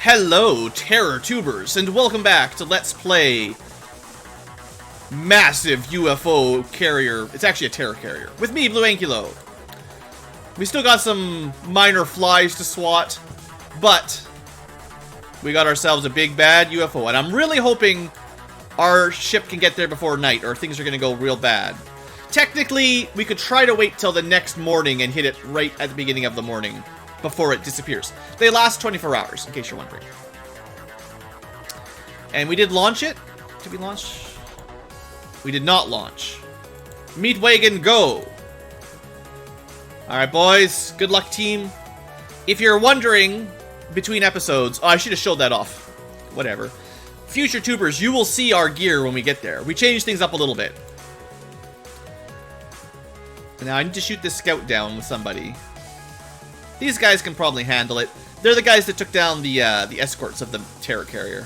Hello, Terror Tubers, and welcome back to Let's Play Massive UFO Carrier. It's actually a terror carrier. With me, BlueAnkylo. We still got some minor flies to swat, but we got ourselves a big bad UFO, and I'm really hoping our ship can get there before night, or things are going to go real bad. Technically, we could try to wait till the next morning and hit it right at the beginning of the morning before it disappears. They last 24 hours, in case you're wondering. And we did launch it. Did we launch? We did not launch. Meat wagon, go! Alright, boys. Good luck, team. If you're wondering, between episodes... Oh, I should have showed that off. Whatever. Future tubers, you will see our gear when we get there. We changed things up a little bit. Now, I need to shoot this scout down with somebody. These guys can probably handle it. They're the guys that took down the escorts of the terror carrier.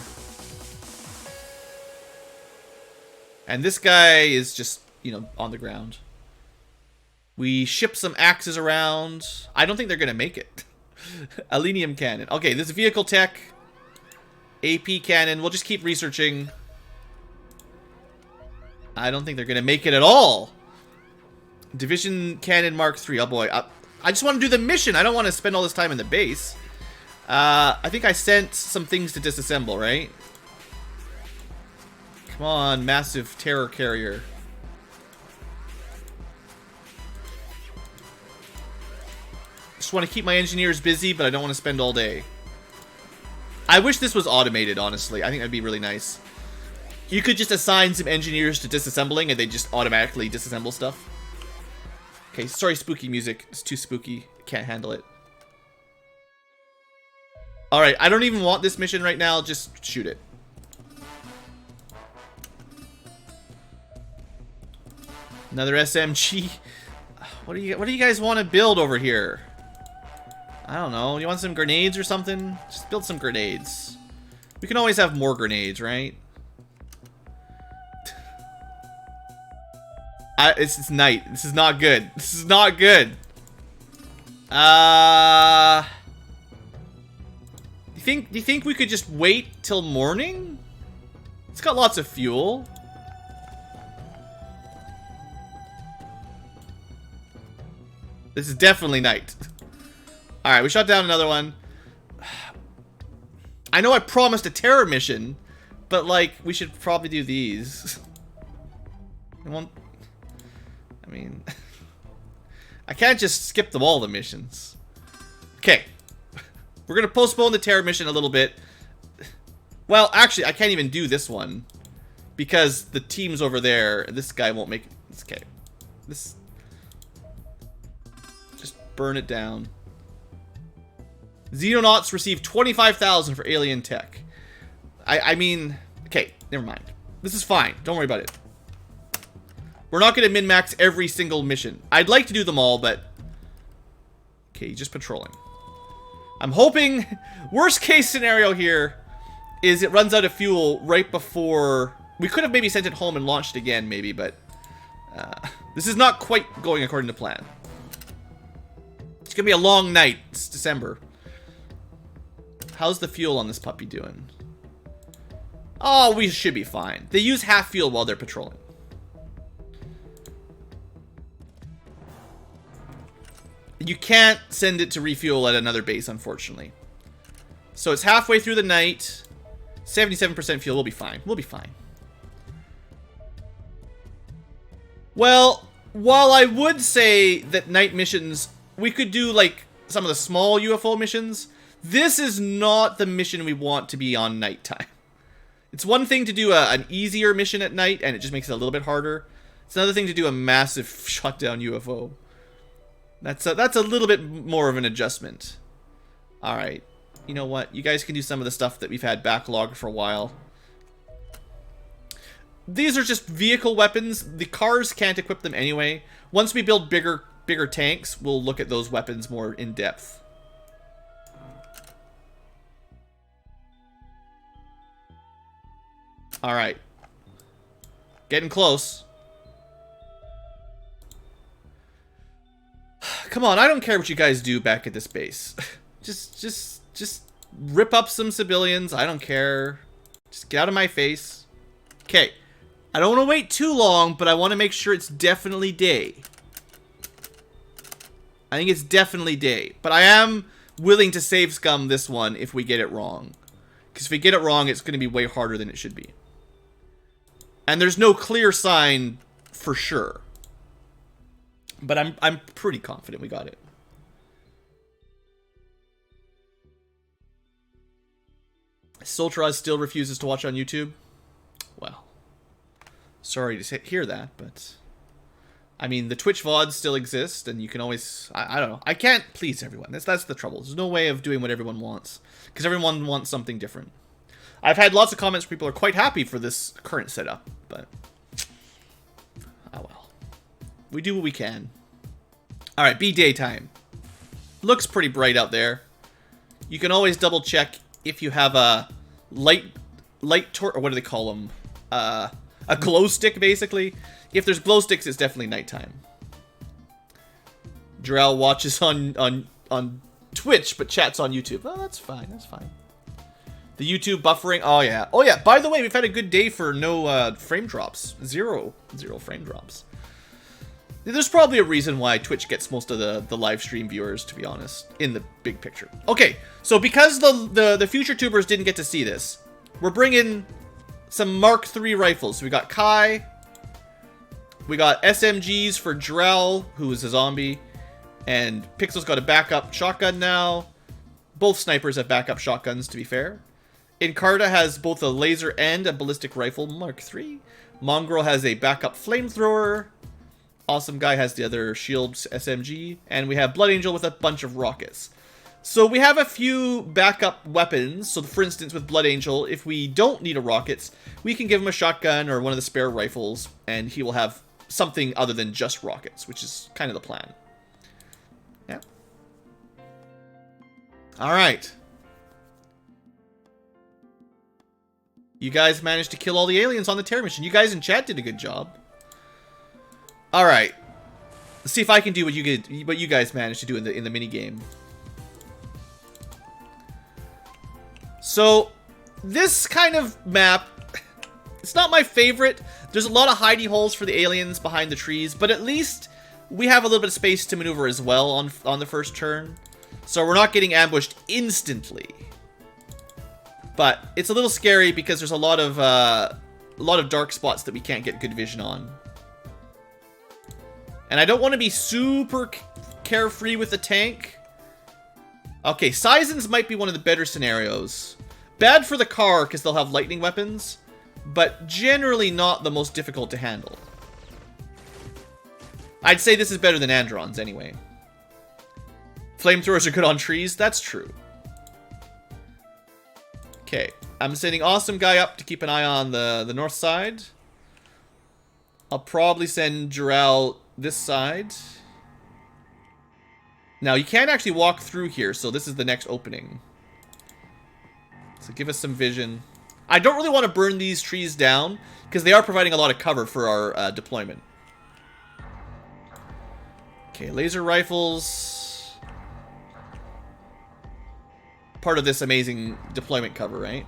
And this guy is just, you know, on the ground. We ship some axes around. I don't think they're going to make it. Alenium cannon. Okay, this is vehicle tech. AP cannon. We'll just keep researching. I don't think they're going to make it at all. Division cannon Mark III. Oh boy. I just want to do the mission. I don't want to spend all this time in the base. I think I sent some things to disassemble, right? Come on, massive terror carrier. Just want to keep my engineers busy, but I don't want to spend all day. I wish this was automated, honestly. I think that'd be really nice. You could just assign some engineers to disassembling and they just automatically disassemble stuff. Okay, sorry, spooky music. It's too spooky. Can't handle it. Alright, I don't even want this mission right now. Just shoot it. Another SMG. What do you guys want to build over here? I don't know. You want some grenades or something? Just build some grenades. We can always have more grenades, right? It's night. This is not good. This is not good. Do you think we could just wait till morning? It's got lots of fuel. This is definitely night. Alright, we shot down another one. I know I promised a terror mission, but like, we should probably do these. I mean, I can't just skip them all, the missions. Okay. We're going to postpone the terror mission a little bit. Well, actually, I can't even do this one. Because the team's over there. This guy won't make it. Okay. Just burn it down. Xenonauts receive 25,000 for alien tech. I mean, okay, never mind. This is fine. Don't worry about it. We're not going to min-max every single mission. I'd like to do them all, but... Okay, just patrolling. I'm hoping... Worst case scenario here is it runs out of fuel right before... We could have maybe sent it home and launched again, maybe, but... this is not quite going according to plan. It's going to be a long night. It's December. How's the fuel on this puppy doing? Oh, we should be fine. They use half fuel while they're patrolling. You can't send it to refuel at another base, unfortunately. So it's halfway through the night. 77% fuel. We'll be fine. We'll be fine. Well, while I would say that night missions, we could do like some of the small UFO missions. This is not the mission we want to be on nighttime. It's one thing to do an easier mission at night, and it just makes it a little bit harder. It's another thing to do a massive shutdown UFO. That's a little bit more of an adjustment. Alright. You know what? You guys can do some of the stuff that we've had backlogged for a while. These are just vehicle weapons. The cars can't equip them anyway. Once we build bigger tanks, we'll look at those weapons more in depth. Alright. Getting close. Come on, I don't care what you guys do back at this base. just Rip up some civilians. I don't care. Just get out of my face. Okay. I don't want to wait too long, but I want to make sure it's definitely day. I think it's definitely day. But I am willing to save scum this one if we get it wrong. Because if we get it wrong, it's going to be way harder than it should be. And there's no clear sign for sure. But I'm pretty confident we got it. Soltraz still refuses to watch on YouTube. Well, sorry to hear that, but I mean, the Twitch VODs still exist, and you can always, I don't know. I can't please everyone. That's the trouble. There's no way of doing what everyone wants, because everyone wants something different. I've had lots of comments where people are quite happy for this current setup, but oh well. We do what we can. Alright, be daytime. Looks pretty bright out there. You can always double check if you have a light or what do they call them? A glow stick, basically. If there's glow sticks, it's definitely nighttime. Jarrell watches on Twitch, but chats on YouTube. Oh, that's fine. That's fine. The YouTube buffering. Oh yeah. Oh yeah. By the way, we've had a good day for no frame drops. Zero frame drops. There's probably a reason why Twitch gets most of the live stream viewers, to be honest, in the big picture. Okay, so because the future tubers didn't get to see this, we're bringing some Mark III rifles. So we got Kai, we got SMGs for Jarrell, who is a zombie, and Pixel's got a backup shotgun now. Both snipers have backup shotguns, to be fair. Encarta has both a laser and a ballistic rifle, Mark III. Mongrel has a backup flamethrower. Awesome Guy has the other shield SMG, and we have Blood Angel with a bunch of rockets. So we have a few backup weapons. So for instance, with Blood Angel, if we don't need a rockets, we can give him a shotgun or one of the spare rifles, and he will have something other than just rockets, which is kind of the plan. Yeah. All right. You guys managed to kill all the aliens on the terror mission. You guys in chat did a good job. All right, let's see if I can do what you guys managed to do in the mini game. So this kind of map, it's not my favorite. There's a lot of hidey holes for the aliens behind the trees, but at least we have a little bit of space to maneuver as well on the first turn. So we're not getting ambushed instantly. But it's a little scary because there's a lot of dark spots that we can't get good vision on. And I don't want to be super carefree with the tank. Okay, Sizens might be one of the better scenarios. Bad for the car because they'll have lightning weapons, but generally not the most difficult to handle. I'd say this is better than Androns anyway. Flamethrowers are good on trees, that's true. Okay, I'm sending Awesome Guy up to keep an eye on the north side. I'll probably send Jarrell this side. Now, you can't actually walk through here, so this is the next opening. So give us some vision. I don't really want to burn these trees down, because they are providing a lot of cover for our deployment. Okay, laser rifles. Part of this amazing deployment cover, right?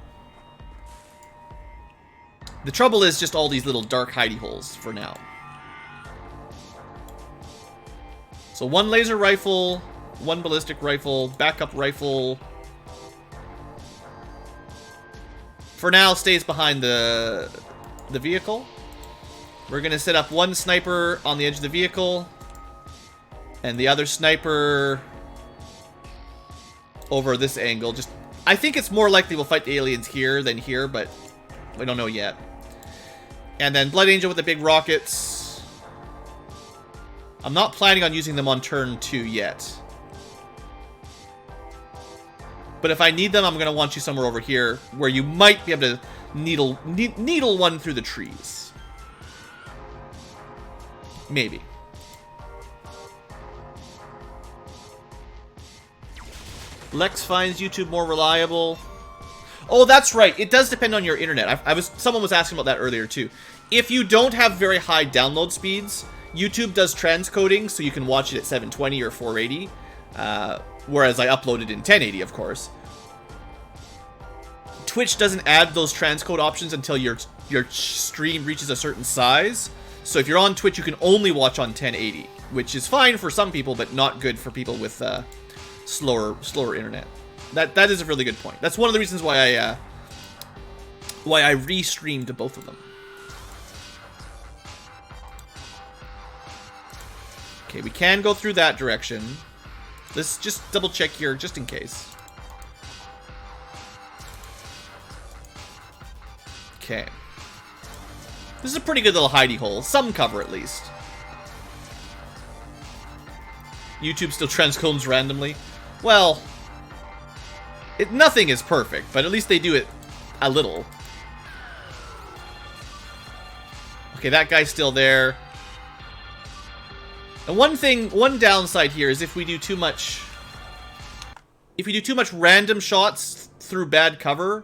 The trouble is just all these little dark hidey holes for now. So one laser rifle, one ballistic rifle, backup rifle. For now, stays behind the vehicle. We're going to set up one sniper on the edge of the vehicle. And the other sniper over this angle. I think it's more likely we'll fight the aliens here than here, but we don't know yet. And then Blood Angel with the big rockets. I'm not planning on using them on turn 2 yet. But if I need them, I'm going to want you somewhere over here where you might be able to needle one through the trees. Maybe. Lex finds YouTube more reliable. Oh, that's right. It does depend on your internet. Someone was asking about that earlier too. If you don't have very high download speeds, YouTube does transcoding, so you can watch it at 720 or 480, whereas I uploaded in 1080, of course. Twitch doesn't add those transcode options until your stream reaches a certain size. So if you're on Twitch, you can only watch on 1080, which is fine for some people, but not good for people with slower internet. That is a really good point. That's one of the reasons why I restreamed both of them. Okay, we can go through that direction. Let's just double check here, just in case. Okay. This is a pretty good little hidey hole. Some cover, at least. YouTube still transcodes randomly. Well, nothing is perfect, but at least they do it a little. Okay, that guy's still there. And one downside here is if we do too much random shots through bad cover,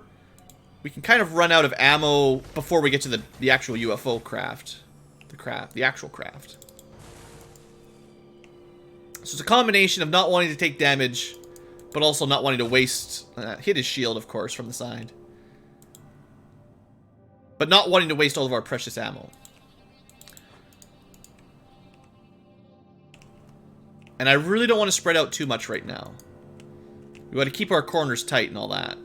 we can kind of run out of ammo before we get to the actual UFO craft. The actual craft. So it's a combination of not wanting to take damage, but also not wanting to waste... hit his shield, of course, from the side. But not wanting to waste all of our precious ammo. And I really don't want to spread out too much right now. We want to keep our corners tight and all that.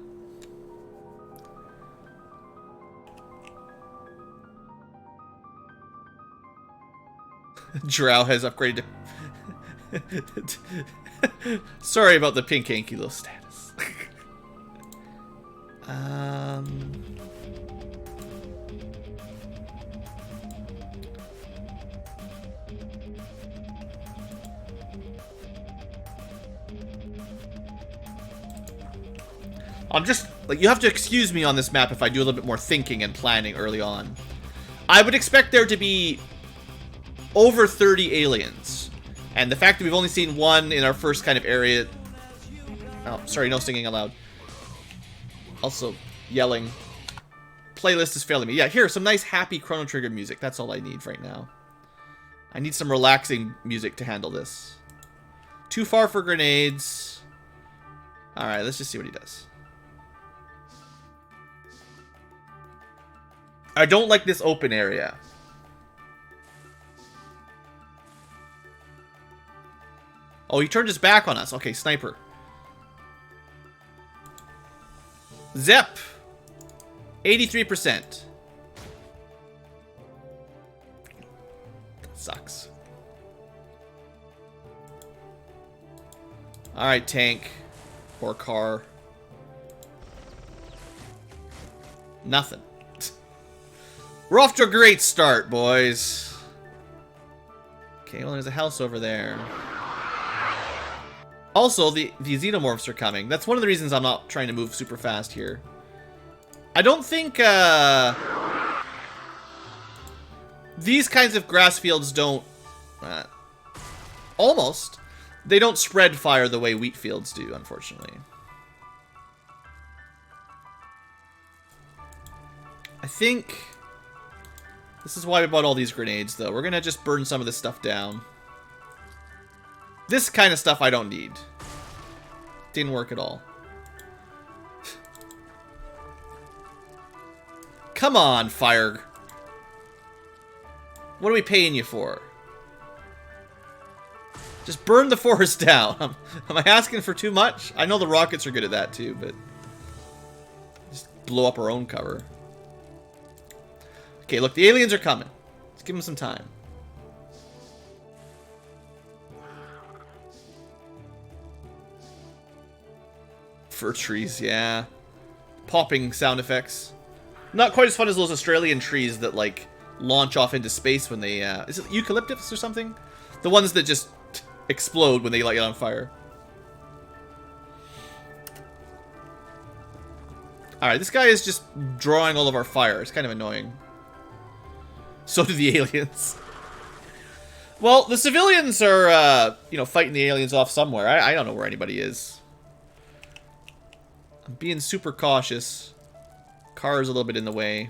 Drow has upgraded to... Sorry about the pink Ankylo status. I'm just... like, you have to excuse me on this map if I do a little bit more thinking and planning early on. I would expect there to be over 30 aliens. And the fact that we've only seen one in our first kind of area... Oh, sorry, no singing aloud. Also, yelling. Playlist is failing me. Yeah, here, some nice happy Chrono Trigger music. That's all I need right now. I need some relaxing music to handle this. Too far for grenades. Alright, let's just see what he does. I don't like this open area. Oh, he turned his back on us. Okay, sniper. Zep. 83%. Sucks. Alright, tank. Or car. Nothing. We're off to a great start, boys. Okay, well, there's a house over there. Also, the xenomorphs are coming. That's one of the reasons I'm not trying to move super fast here. I don't think, these kinds of grass fields don't... almost. They don't spread fire the way wheat fields do, unfortunately. I think... this is why we bought all these grenades, though. We're gonna just burn some of this stuff down. This kind of stuff I don't need. Didn't work at all. Come on, fire. What are we paying you for? Just burn the forest down. Am I asking for too much? I know the rockets are good at that too, but... just blow up our own cover. Okay, look, the aliens are coming. Let's give them some time. Fir trees, yeah. Popping sound effects. Not quite as fun as those Australian trees that, like, launch off into space when they, is it eucalyptus or something? The ones that just explode when they light on fire. Alright, this guy is just drawing all of our fire. It's kind of annoying. So do the aliens. Well, the civilians are, you know, fighting the aliens off somewhere. I don't know where anybody is. I'm being super cautious. Car's a little bit in the way.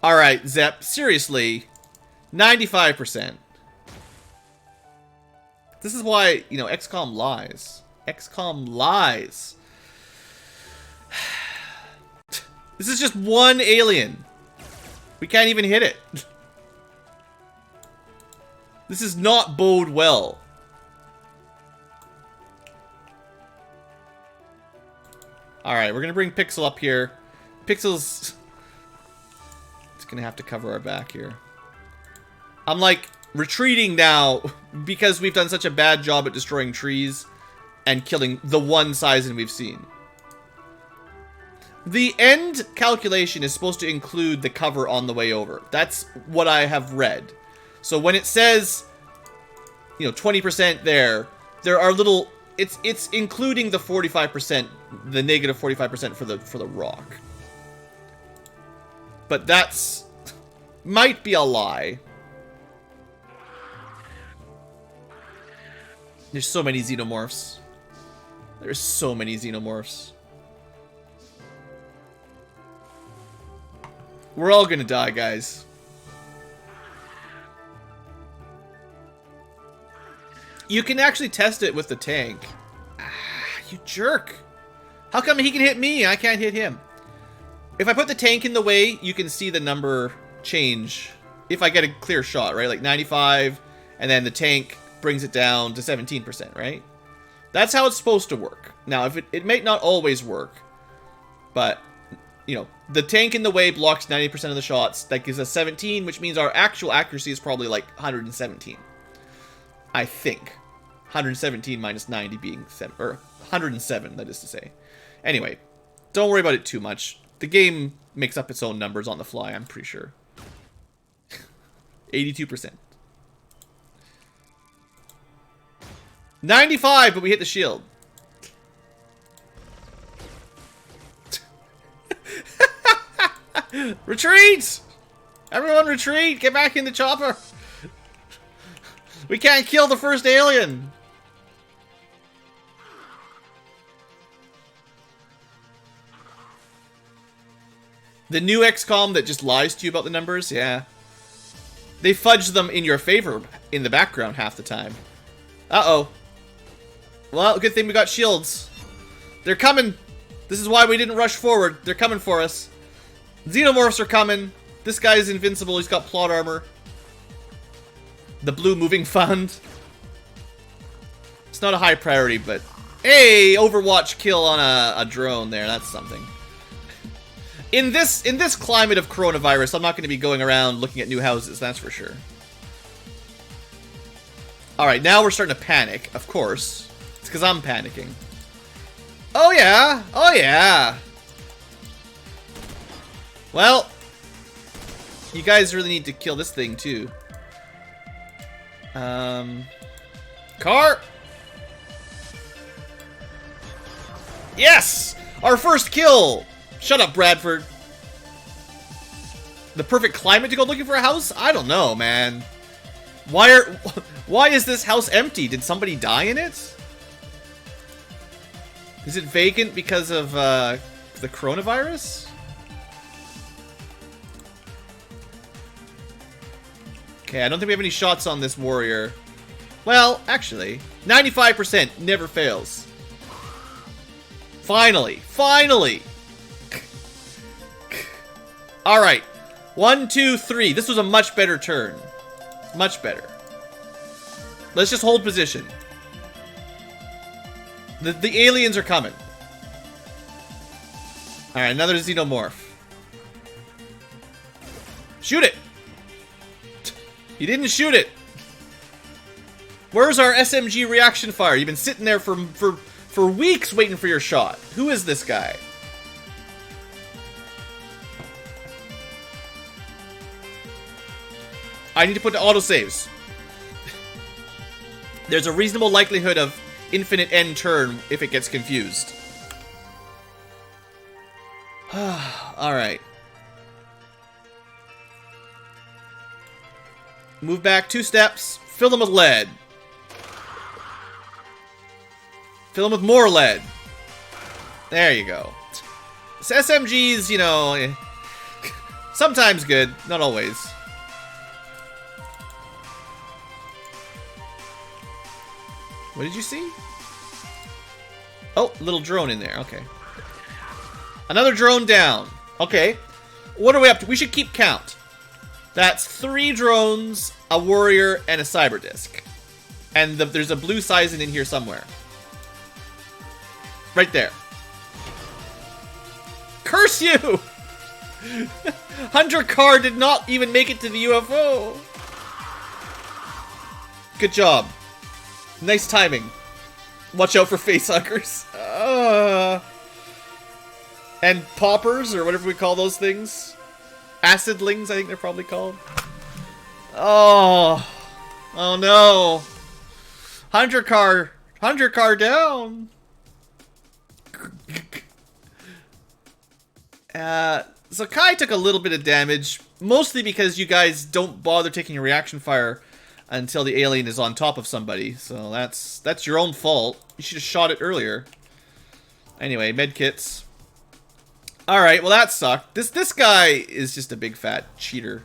Alright, Zep. Seriously. 95%. This is why, you know, XCOM lies. XCOM lies. This is just one alien. We can't even hit it. This is not bode well. Alright, we're gonna bring Pixel up here. Pixel's... It's gonna have to cover our back here. I'm like retreating now because we've done such a bad job at destroying trees and killing the one Sizen we've seen. The end calculation is supposed to include the cover on the way over. That's what I have read. So when it says, you know, 20% there are little... It's including the 45%, the negative 45% for the rock. But that's... might be a lie. There's so many xenomorphs. There's so many xenomorphs. We're all gonna die, guys. You can actually test it with the tank. Ah, you jerk. How come he can hit me? I can't hit him. If I put the tank in the way, you can see the number change. If I get a clear shot, right? Like 95, and then the tank brings it down to 17%, right? That's how it's supposed to work. Now, if it may not always work, but, you know, the tank in the way blocks 90% of the shots. That gives us 17, which means our actual accuracy is probably like 117. I think. 117 minus 90 being 7, or 107, that is to say. Anyway, don't worry about it too much. The game makes up its own numbers on the fly, I'm pretty sure. 82%. 95, but we hit the shield. Retreat! Everyone retreat! Get back in the chopper! We can't kill the first alien! The new XCOM that just lies to you about the numbers? Yeah. They fudge them in your favor in the background half the time. Uh-oh. Well, good thing we got shields. They're coming! This is why we didn't rush forward. They're coming for us. Xenomorphs are coming. This guy is invincible. He's got plot armor. The blue moving fund. It's not a high priority, but... Hey! Overwatch kill on a drone there. That's something. In this climate of coronavirus, I'm not going to be going around looking at new houses, that's for sure. Alright, now we're starting to panic, of course. It's because I'm panicking. Oh yeah! Oh yeah! Well, you guys really need to kill this thing too. Car! Yes! Our first kill! Shut up, Bradford. The perfect climate to go looking for a house? I don't know, man. Why is this house empty? Did somebody die in it? Is it vacant because of the coronavirus? Okay, I don't think we have any shots on this warrior. Well, actually, 95% never fails. Finally, finally. All right, 1, 2, 3. This was a much better turn. Much better. Let's just hold position. The aliens are coming. All right, another xenomorph. Shoot it. You didn't shoot it. Where's our SMG reaction fire? You've been sitting there for weeks waiting for your shot. Who is this guy? I need to put the autosaves. There's a reasonable likelihood of infinite end turn if it gets confused. Alright. Move back 2 steps. Fill them with lead. Fill them with more lead. There you go. So SMGs, you know, sometimes good, not always. What did you see? Oh, little drone in there. Okay. Another drone down. Okay. What are we up to? We should keep count. That's 3 drones, a warrior, and a cyber disc. And there's a blue sizen in here somewhere. Right there. Curse you! Hunter car did not even make it to the UFO. Good job. Nice timing. Watch out for facehuggers. And poppers, or whatever we call those things. Acidlings, I think they're probably called. Oh. Oh no. Hunter car down. So Kai took a little bit of damage, mostly because you guys don't bother taking a reaction fire until the alien is on top of somebody. So that's your own fault. You should have shot it earlier. Anyway, medkits. Alright, well that sucked. This guy is just a big fat cheater.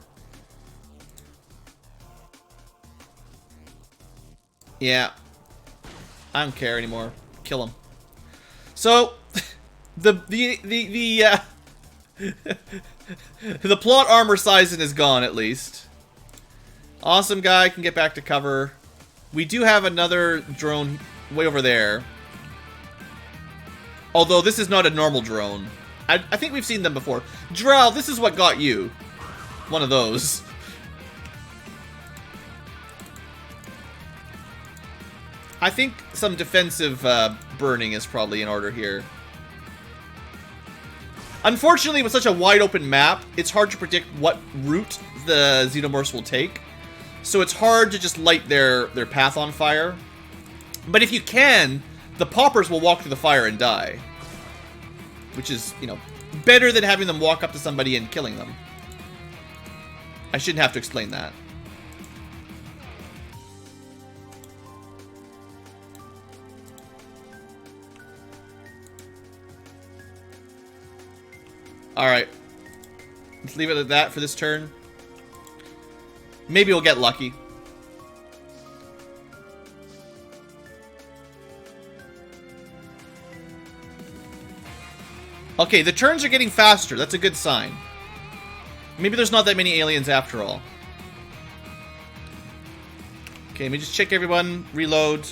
Yeah. I don't care anymore. Kill him. So the plot armor sizen is gone, at least. Awesome guy can get back to cover. We do have another drone way over there. Although this is not a normal drone. I think we've seen them before. Drell, this is what got you. One of those. I think some defensive burning is probably in order here. Unfortunately, with such a wide open map, it's hard to predict what route the Xenomorphs will take. So it's hard to just light their path on fire. But if you can, the poppers will walk through the fire and die. Which is, you know, better than having them walk up to somebody and killing them. I shouldn't have to explain that. Alright. Let's leave it at that for this turn. Maybe we'll get lucky. Okay, the turns are getting faster. That's a good sign. Maybe there's not that many aliens after all. Okay, let me just check everyone. Reload.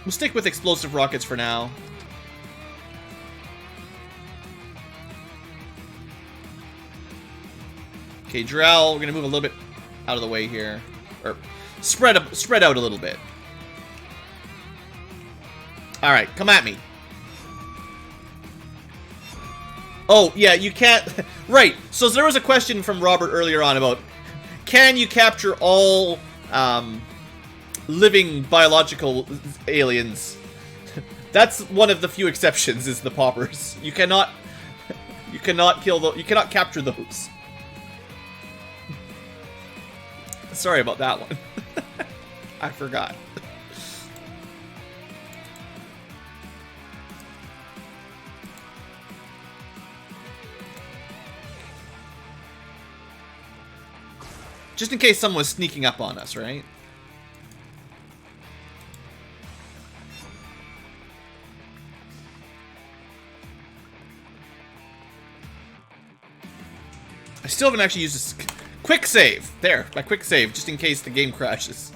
We'll stick with explosive rockets for now. Okay, Drell, we're gonna move a little bit out of the way here. Or spread out a little bit. Alright, come at me. Oh, yeah, you can't... Right, so there was a question from Robert earlier on about... Can you capture all living biological aliens? That's one of the few exceptions, is the poppers. You cannot... You cannot kill those... You cannot capture those. Sorry about that one. I forgot. Just in case someone was sneaking up on us, right? I still haven't actually used this. Quick save! There, my quick save, just in case the game crashes.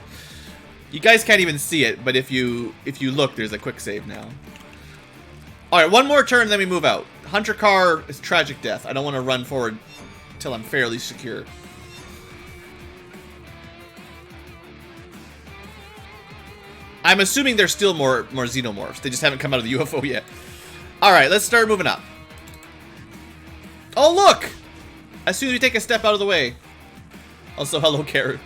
You guys can't even see it, but if you look, there's a quick save now. Alright, one more turn, then we move out. Hunter car is tragic death. I don't want to run forward until I'm fairly secure. I'm assuming there's still more Xenomorphs. They just haven't come out of the UFO yet. Alright, let's start moving up. Oh, look! As soon as we take a step out of the way. Also, hello, Carrot.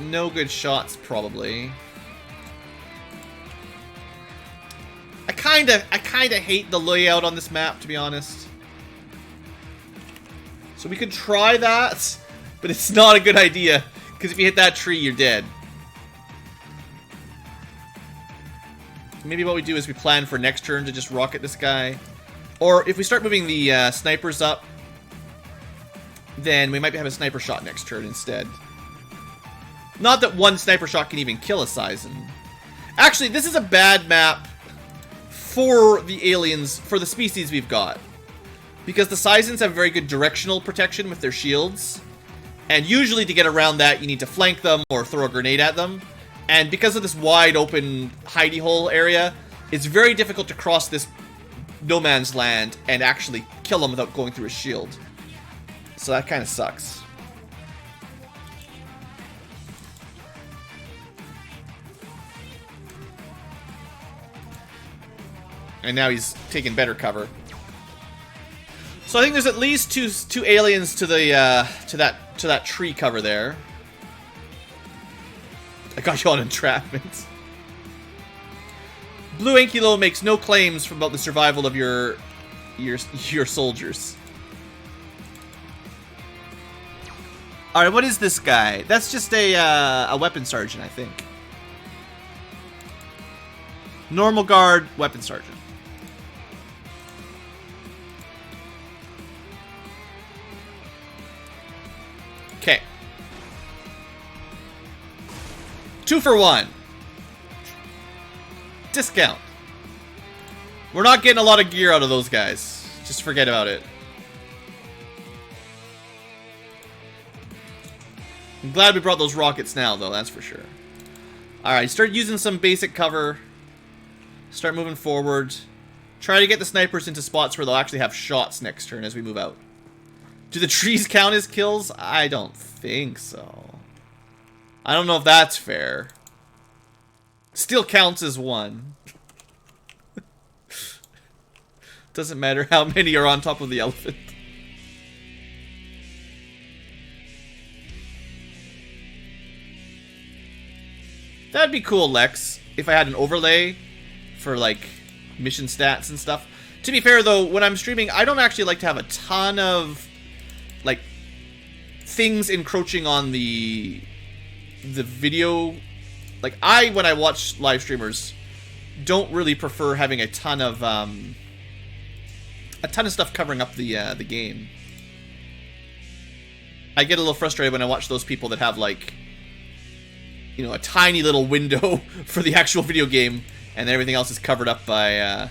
No good shots, probably. I kinda hate the layout on this map, to be honest. So we could try that, but it's not a good idea. Because if you hit that tree, you're dead. Maybe what we do is we plan for next turn to just rocket this guy. Or if we start moving the snipers up, then we might have a sniper shot next turn instead. Not that one sniper shot can even kill a Sizen. Actually, this is a bad map for the aliens, for the species we've got. Because the Sizens have very good directional protection with their shields. And usually to get around that, you need to flank them or throw a grenade at them. And because of this wide open hidey hole area, it's very difficult to cross this no man's land and actually kill them without going through a shield. So that kind of sucks. And now he's taking better cover. So I think there's at least two aliens to the to that tree cover there. I got you on entrapment. BlueAnkylo makes no claims about the survival of your soldiers. All right, what is this guy? That's just a weapon sergeant, I think. Normal guard, weapon sergeant. Okay. 2 for 1. Discount. We're not getting a lot of gear out of those guys. Just forget about it. I'm glad we brought those rockets now, though, that's for sure. Alright, start using some basic cover. Start moving forward. Try to get the snipers into spots where they'll actually have shots next turn as we move out. Do the trees count as kills? I don't think so. I don't know if that's fair. Still counts as 1. Doesn't matter how many are on top of the elephant. That'd be cool, Lex, if I had an overlay for, like, mission stats and stuff. To be fair, though, when I'm streaming, I don't actually like to have a ton of, like, things encroaching on the video. Like, when I watch live streamers, don't really prefer having a ton of stuff covering up the game. I get a little frustrated when I watch those people that have, like, you know, a tiny little window for the actual video game, and then everything else is covered up by,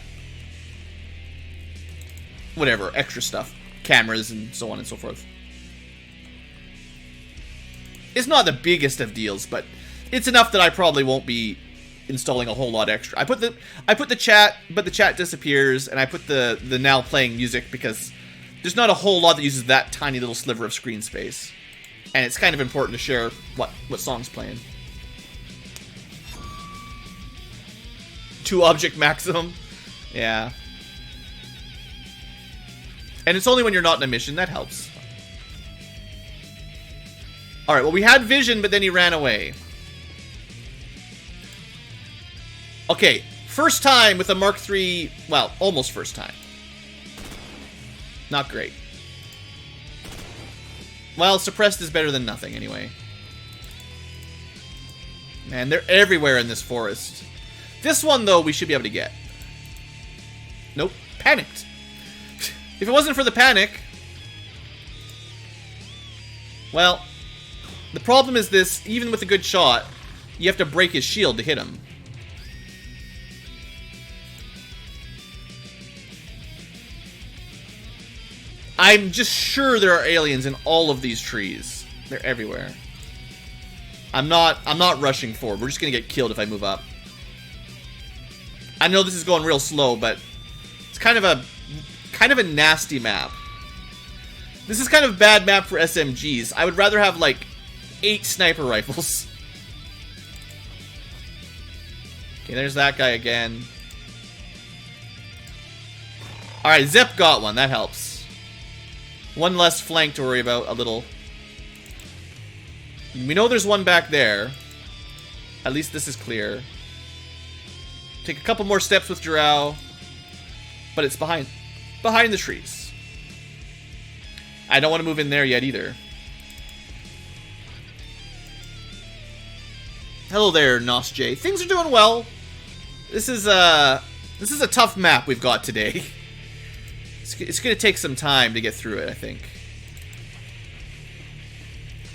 whatever, extra stuff. Cameras and so on and so forth. It's not the biggest of deals, but it's enough that I probably won't be installing a whole lot extra. I put the chat, but the chat disappears, and I put the now playing music because there's not a whole lot that uses that tiny little sliver of screen space. And it's kind of important to share what song's playing. 2 object maximum. Yeah. And it's only when you're not in a mission, that helps. Alright, well, we had vision, but then he ran away. Okay, first time with a Mark III, well, almost first time. Not great. Well, suppressed is better than nothing, anyway. Man, they're everywhere in this forest. This one, though, we should be able to get. Nope, panicked. If it wasn't for the panic... Well, the problem is this, even with a good shot, you have to break his shield to hit him. I'm just sure there are aliens in all of these trees. They're everywhere. I'm not rushing forward. We're just gonna get killed if I move up. I know this is going real slow, but it's kind of a nasty map. This is kind of a bad map for SMGs. I would rather have like 8 sniper rifles. Okay, there's that guy again. Alright, Zep got one. That helps. One less flank to worry about, a little. We know there's one back there. At least this is clear. Take a couple more steps with Jirao. But it's behind the trees. I don't want to move in there yet either. Hello there, NosJ. Things are doing well. This is a tough map we've got today. It's going to take some time to get through it, I think.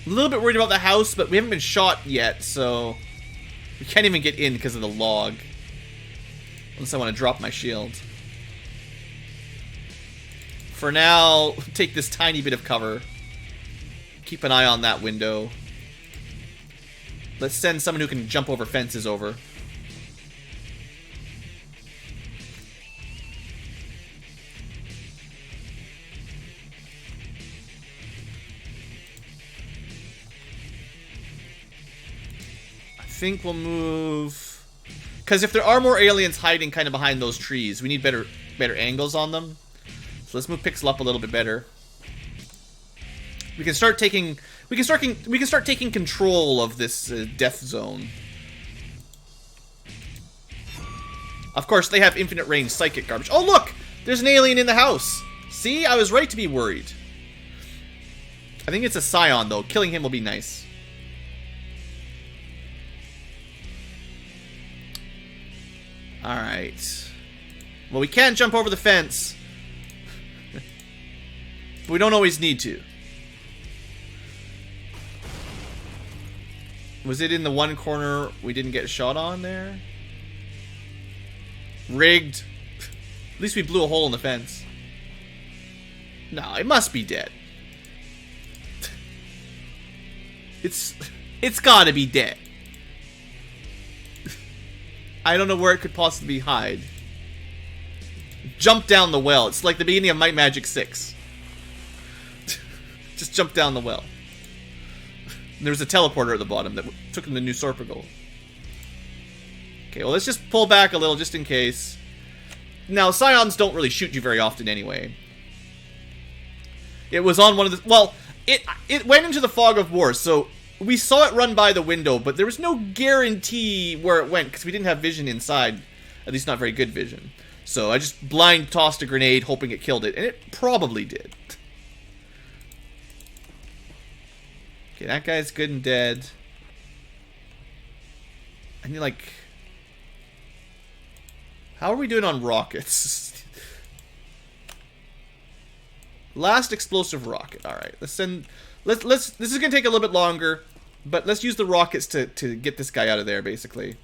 A little bit worried about the house, but we haven't been shot yet, so we can't even get in because of the log. Unless I want to drop my shield. For now, take this tiny bit of cover. Keep an eye on that window. Let's send someone who can jump over fences over. I think we'll move... Because if there are more aliens hiding kind of behind those trees, we need better angles on them. So let's move Pixel up a little bit better. We can start taking control of this death zone. Of course, they have infinite range psychic garbage. Oh look, there's an alien in the house. See, I was right to be worried. I think it's a Scion though. Killing him will be nice. All right. Well, we can jump over the fence, but we don't always need to. Was it in the one corner we didn't get a shot on there? Rigged. At least we blew a hole in the fence. No, it must be dead. It's gotta be dead. I don't know where it could possibly hide. Jump down the well. It's like the beginning of Might Magic 6. Just jump down the well. There was a teleporter at the bottom that took him to New Sorpigal. Okay, well, let's just pull back a little just in case. Now, Scions don't really shoot you very often anyway. It was on one of the... Well, it went into the fog of war, so we saw it run by the window, but there was no guarantee where it went because we didn't have vision inside. At least not very good vision. So I just blind tossed a grenade hoping it killed it, and it probably did. Okay, that guy's good and dead. I need, like... How are we doing on rockets? Last explosive rocket. Alright, let's send... Let's... This is gonna take a little bit longer, but let's use the rockets to get this guy out of there, basically.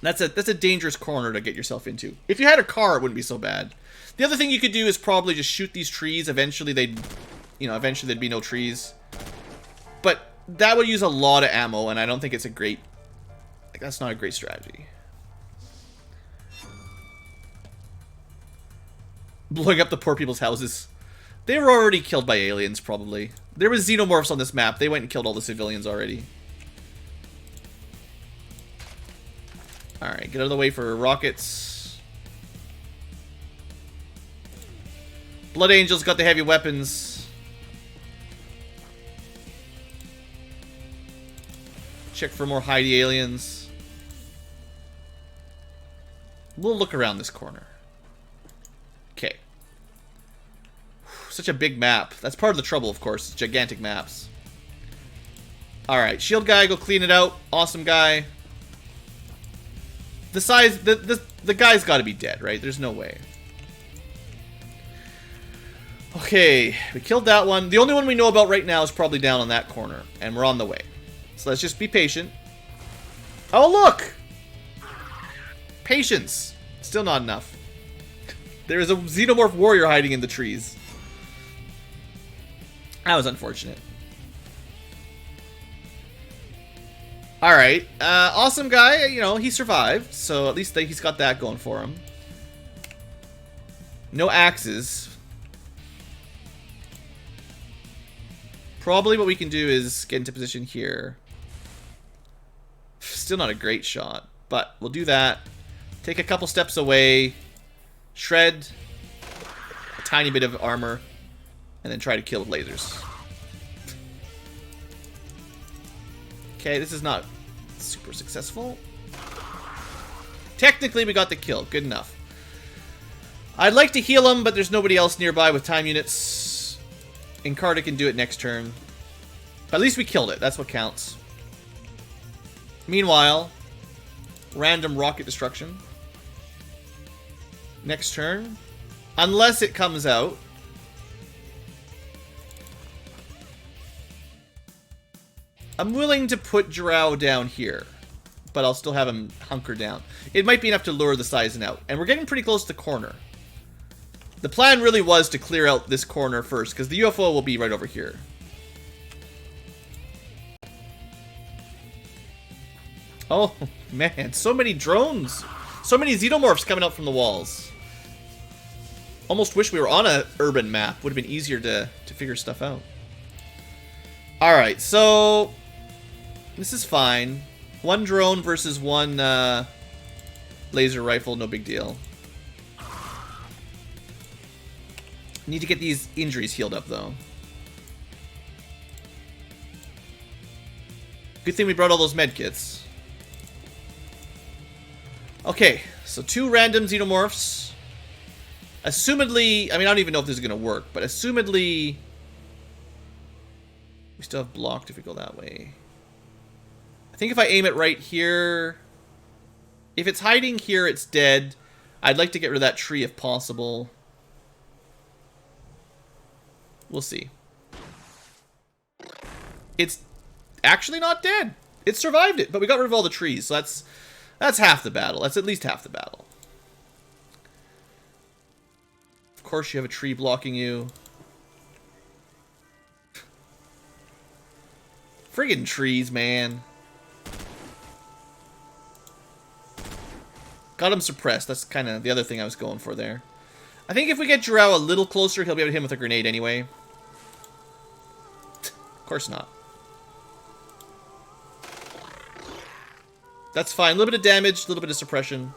That's a dangerous corner to get yourself into. If you had a car, it wouldn't be so bad. The other thing you could do is probably just shoot these trees. Eventually they'd... You know, eventually there'd be no trees. But that would use a lot of ammo, and I don't think it's a great... Like, that's not a great strategy. Blowing up the poor people's houses. They were already killed by aliens, probably. There was xenomorphs on this map. They went and killed all the civilians already. Alright, get out of the way for rockets. Blood Angel's got the heavy weapons. Check for more hidey aliens. We'll look around this corner. Okay. Such a big map. That's part of the trouble, of course. Gigantic maps. Alright, shield guy, go clean it out. Awesome guy. The size... The guy's gotta be dead, right? There's no way. Okay, we killed that one. The only one we know about right now is probably down on that corner. And we're on the way. So let's just be patient. Oh, look! Patience. Still not enough. There is a xenomorph warrior hiding in the trees. That was unfortunate. Alright. Awesome guy. You know, he survived. So at least he's got that going for him. No axes. Probably what we can do is get into position here. Still not a great shot, but we'll do that. Take a couple steps away. Shred a tiny bit of armor. And then try to kill with lasers. Okay, this is not super successful. Technically, we got the kill. Good enough. I'd like to heal him, but there's nobody else nearby with time units. Encarta can do it next turn. But at least we killed it. That's what counts. Meanwhile, random rocket destruction. Next turn. Unless it comes out. I'm willing to put Drow down here, but I'll still have him hunker down. It might be enough to lure the Sizen out, and we're getting pretty close to the corner. The plan really was to clear out this corner first, because the UFO will be right over here. Oh, man, so many drones. So many xenomorphs coming out from the walls. Almost wish we were on an urban map. Would have been easier to figure stuff out. Alright, so this is fine. One drone versus one laser rifle, no big deal. Need to get these injuries healed up, though. Good thing we brought all those medkits. Okay, so 2 random xenomorphs. Assumedly, I mean, I don't even know if this is going to work, but assumedly, we still have blocked if we go that way. I think if I aim it right here, if it's hiding here, it's dead. I'd like to get rid of that tree if possible. We'll see. It's actually not dead. It survived it, but we got rid of all the trees, so that's half the battle. That's at least half the battle. Of course you have a tree blocking you. Friggin' trees, man. Got him suppressed. That's kind of the other thing I was going for there. I think if we get Drow a little closer, he'll be able to hit him with a grenade anyway. Of course not. That's fine. A little bit of damage, a little bit of suppression.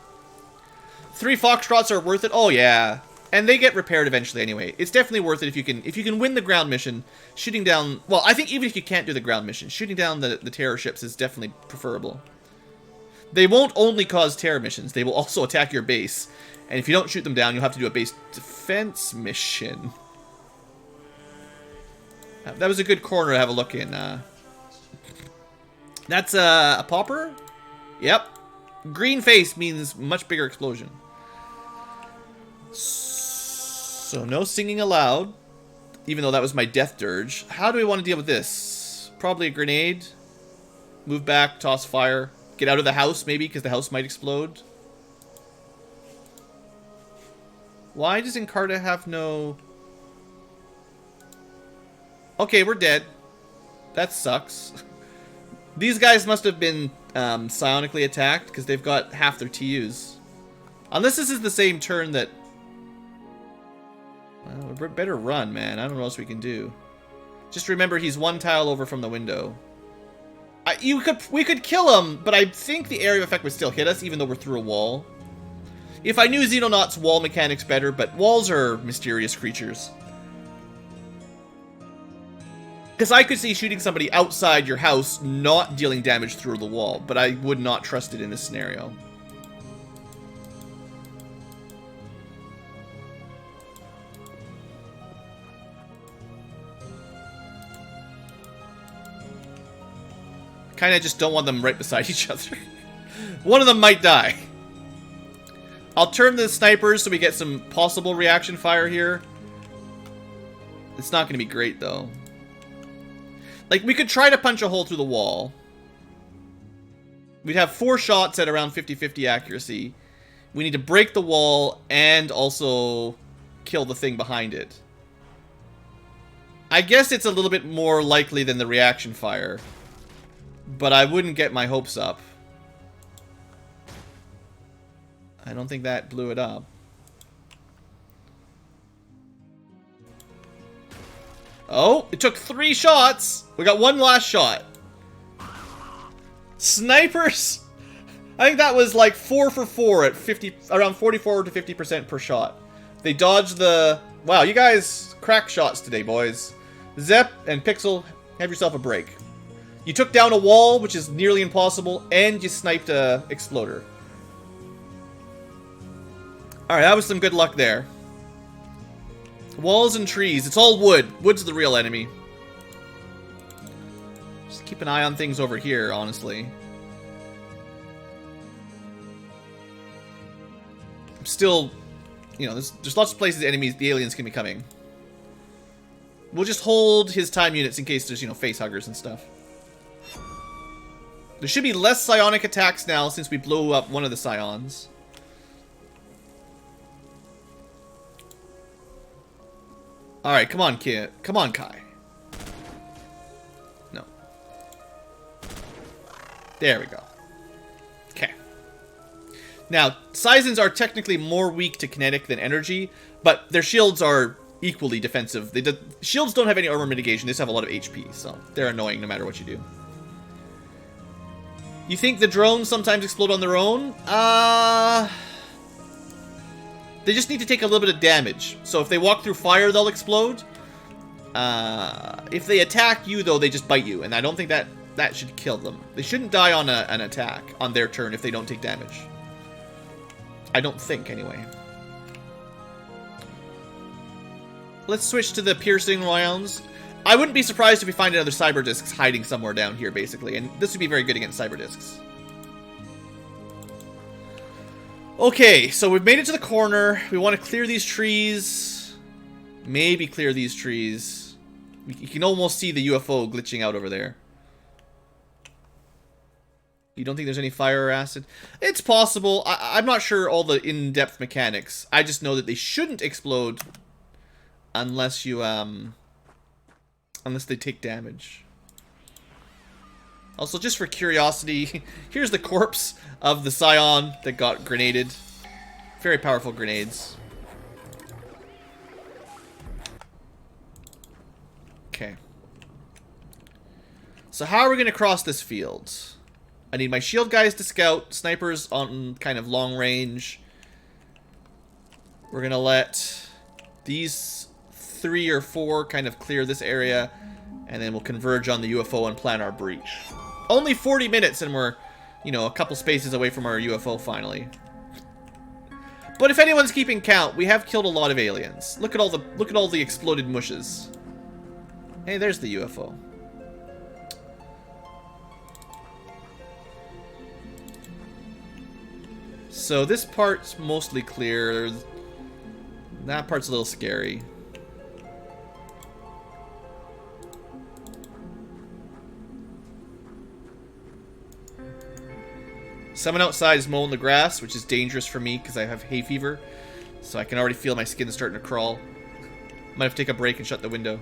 3 Foxtrots are worth it. Oh yeah, and they get repaired eventually anyway. It's definitely worth it if you can win the ground mission. Shooting down. Well, I think even if you can't do the ground mission, shooting down the terror ships is definitely preferable. They won't only cause terror missions; they will also attack your base. And if you don't shoot them down, you'll have to do a base defense mission. That was a good corner to have a look in. That's a popper. Yep. Green face means much bigger explosion. So no singing aloud, even though that was my death dirge. How do we want to deal with this? Probably a grenade. Move back, toss fire. Get out of the house, maybe, because the house might explode. Why does Encarta have no... Okay, we're dead. That sucks. These guys must have been psionically attacked, because they've got half their TUs. Unless this is the same turn that... Well, we better run, man. I don't know what else we can do. Just remember, he's 1 tile over from the window. We could kill him, but I think the area of effect would still hit us, even though we're through a wall. If I knew Xenonauts' wall mechanics better, but walls are mysterious creatures. Because I could see shooting somebody outside your house not dealing damage through the wall, but I would not trust it in this scenario. Kinda just don't want them right beside each other. One of them might die. I'll turn the snipers so we get some possible reaction fire here. It's not going to be great, though. Like, we could try to punch a hole through the wall. We'd have 4 shots at around 50-50 accuracy. We need to break the wall and also kill the thing behind it. I guess it's a little bit more likely than the reaction fire. But I wouldn't get my hopes up. I don't think that blew it up. Oh, it took 3 shots. We got 1 last shot. Snipers. I think that was like 4 for 4 at 50, around 44 to 50% per shot. They dodged the... Wow, you guys crack shots today, boys. Zep and Pixel, have yourself a break. You took down a wall, which is nearly impossible, and you sniped a exploder. Alright, that was some good luck there. Walls and trees. It's all wood. Wood's the real enemy. Just keep an eye on things over here, honestly. I'm still... You know, there's lots of places the aliens can be coming. We'll just hold his time units in case there's, you know, face huggers and stuff. There should be less psionic attacks now since we blew up one of the scions. Alright, come on, kid. Come on, Kai. No. There we go. Okay. Now, Seisons are technically more weak to kinetic than energy, but their shields are equally defensive. Shields don't have any armor mitigation, they just have a lot of HP, so they're annoying no matter what you do. You think the drones sometimes explode on their own? They just need to take a little bit of damage. So if they walk through fire, they'll explode. If they attack you, though, they just bite you. And I don't think that should kill them. They shouldn't die on an attack on their turn if they don't take damage. I don't think, anyway. Let's switch to the piercing rounds. I wouldn't be surprised if we find another cyber discs hiding somewhere down here, basically. And this would be very good against cyber discs. Okay, so we've made it to the corner. We want to clear these trees. Maybe clear these trees. You can almost see the UFO glitching out over there. You don't think there's any fire or acid? It's possible. I'm not sure all the in-depth mechanics. I just know that they shouldn't explode unless you, unless they take damage. Also, just for curiosity, here's the corpse of the Scion that got grenaded. Very powerful grenades. Okay. So how are we going to cross this field? I need my shield guys to scout, snipers on kind of long range. We're going to let these 3 or 4 kind of clear this area, and then we'll converge on the UFO and plan our breach. Only 40 minutes and we're, you know, a couple spaces away from our UFO finally. But if anyone's keeping count, we have killed a lot of aliens. Look at all the exploded mushes. Hey, there's the UFO. So this part's mostly clear. That part's a little scary. Someone outside is mowing the grass, which is dangerous for me because I have hay fever. So I can already feel my skin starting to crawl. Might have to take a break and shut the window.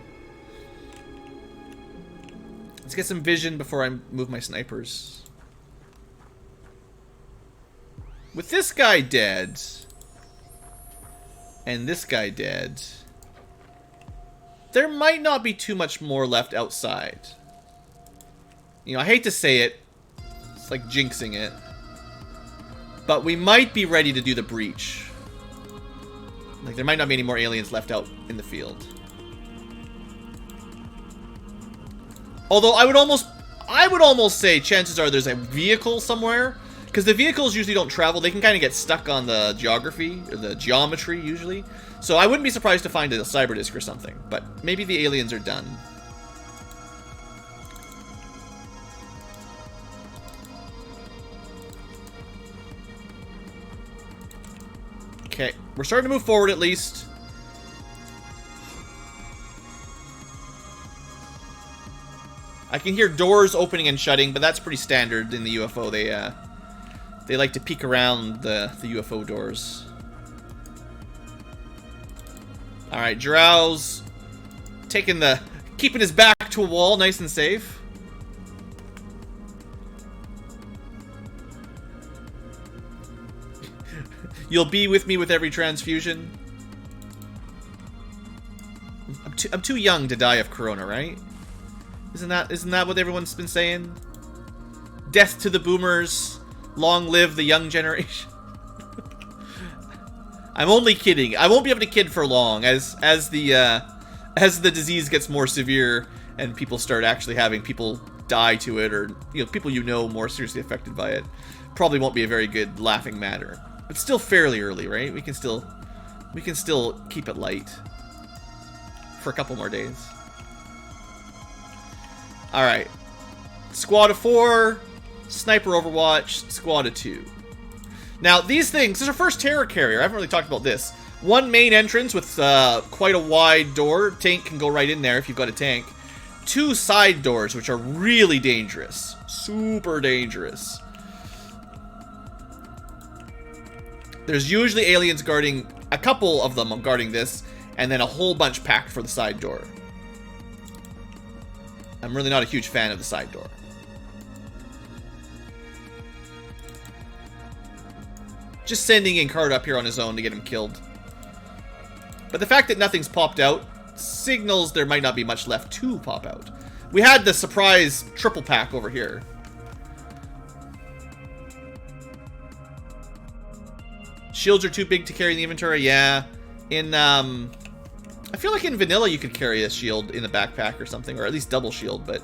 Let's get some vision before I move my snipers. With this guy dead, and this guy dead, there might not be too much more left outside. You know, I hate to say it. It's like jinxing it. But we might be ready to do the breach. Like, there might not be any more aliens left out in the field. Although, I would almost say chances are there's a vehicle somewhere. Because the vehicles usually don't travel. They can kind of get stuck on the geography, or the geometry, usually. So I wouldn't be surprised to find a cyber disc or something. But maybe the aliens are done. Okay, we're starting to move forward at least. I can hear doors opening and shutting, but that's pretty standard in the UFO. They like to peek around the UFO doors. All right, Drows keeping his back to a wall, nice and safe. You'll be with me with every transfusion. I'm too young to die of corona, right? Isn't that what everyone's been saying? Death to the boomers, long live the young generation. I'm only kidding. I won't be able to kid for long as the disease gets more severe and people start actually having people die to it, or people more seriously affected by it. Probably won't be a very good laughing matter. But still fairly early, right? We can still keep it light for a couple more days. All right, squad of 4, sniper overwatch, squad of 2. Now these things, this is our first terror carrier. I haven't really talked about this. One main entrance with quite a wide door. Tank can go right in there if you've got a tank. two side doors, which are really dangerous. Super dangerous. There's usually aliens guarding, a couple of them guarding this, and then a whole bunch packed for the side door. I'm really not a huge fan of the side door. Just sending in Card up here on his own to get him killed. But the fact that nothing's popped out signals there might not be much left to pop out. We had the surprise triple pack over here. Shields are too big to carry in the inventory, yeah. In, I feel like in vanilla you could carry a shield in the backpack or something, or at least double shield, but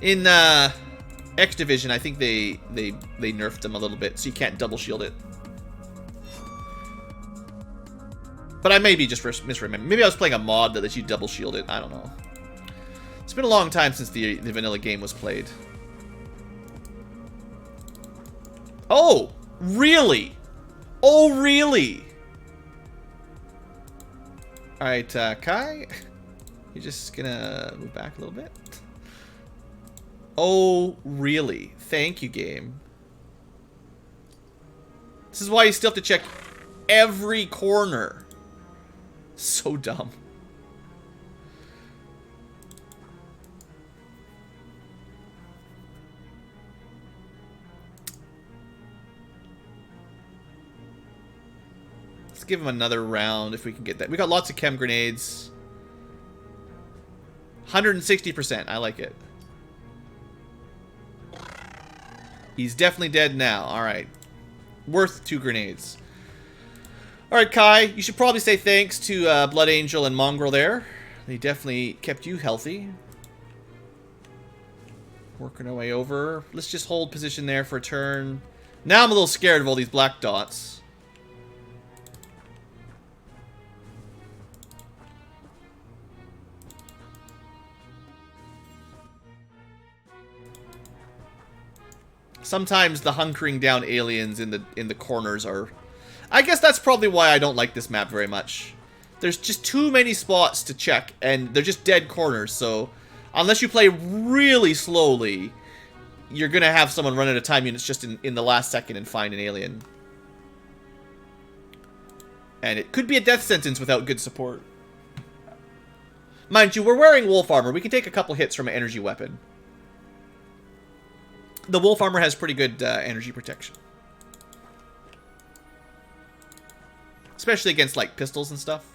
in, X Division, I think they nerfed them a little bit, so you can't double shield it. But I may be just misremembering. Maybe I was playing a mod that lets you double shield it. I don't know. It's been a long time since the vanilla game was played. Oh, really? Oh, really? Alright, Kai, you're just gonna move back a little bit. Oh, really? Thank you, game. This is why you still have to check every corner. So dumb. Let's give him another round if we can get that. We got lots of chem grenades. 160%. I like it. He's definitely dead now. Alright. Worth 2 grenades. Alright, Kai. You should probably say thanks to Blood Angel and Mongrel there. They definitely kept you healthy. Working our way over. Let's just hold position there for a turn. Now I'm a little scared of all these black dots. Sometimes the hunkering down aliens in the corners are... I guess that's probably why I don't like this map very much. There's just too many spots to check, and they're just dead corners, so... Unless you play really slowly, you're gonna have someone run out of time units just in the last second and find an alien. And it could be a death sentence without good support. Mind you, we're wearing Wolf Armor. We can take a couple hits from an energy weapon. The Wolf Armor has pretty good energy protection. Especially against, like, pistols and stuff.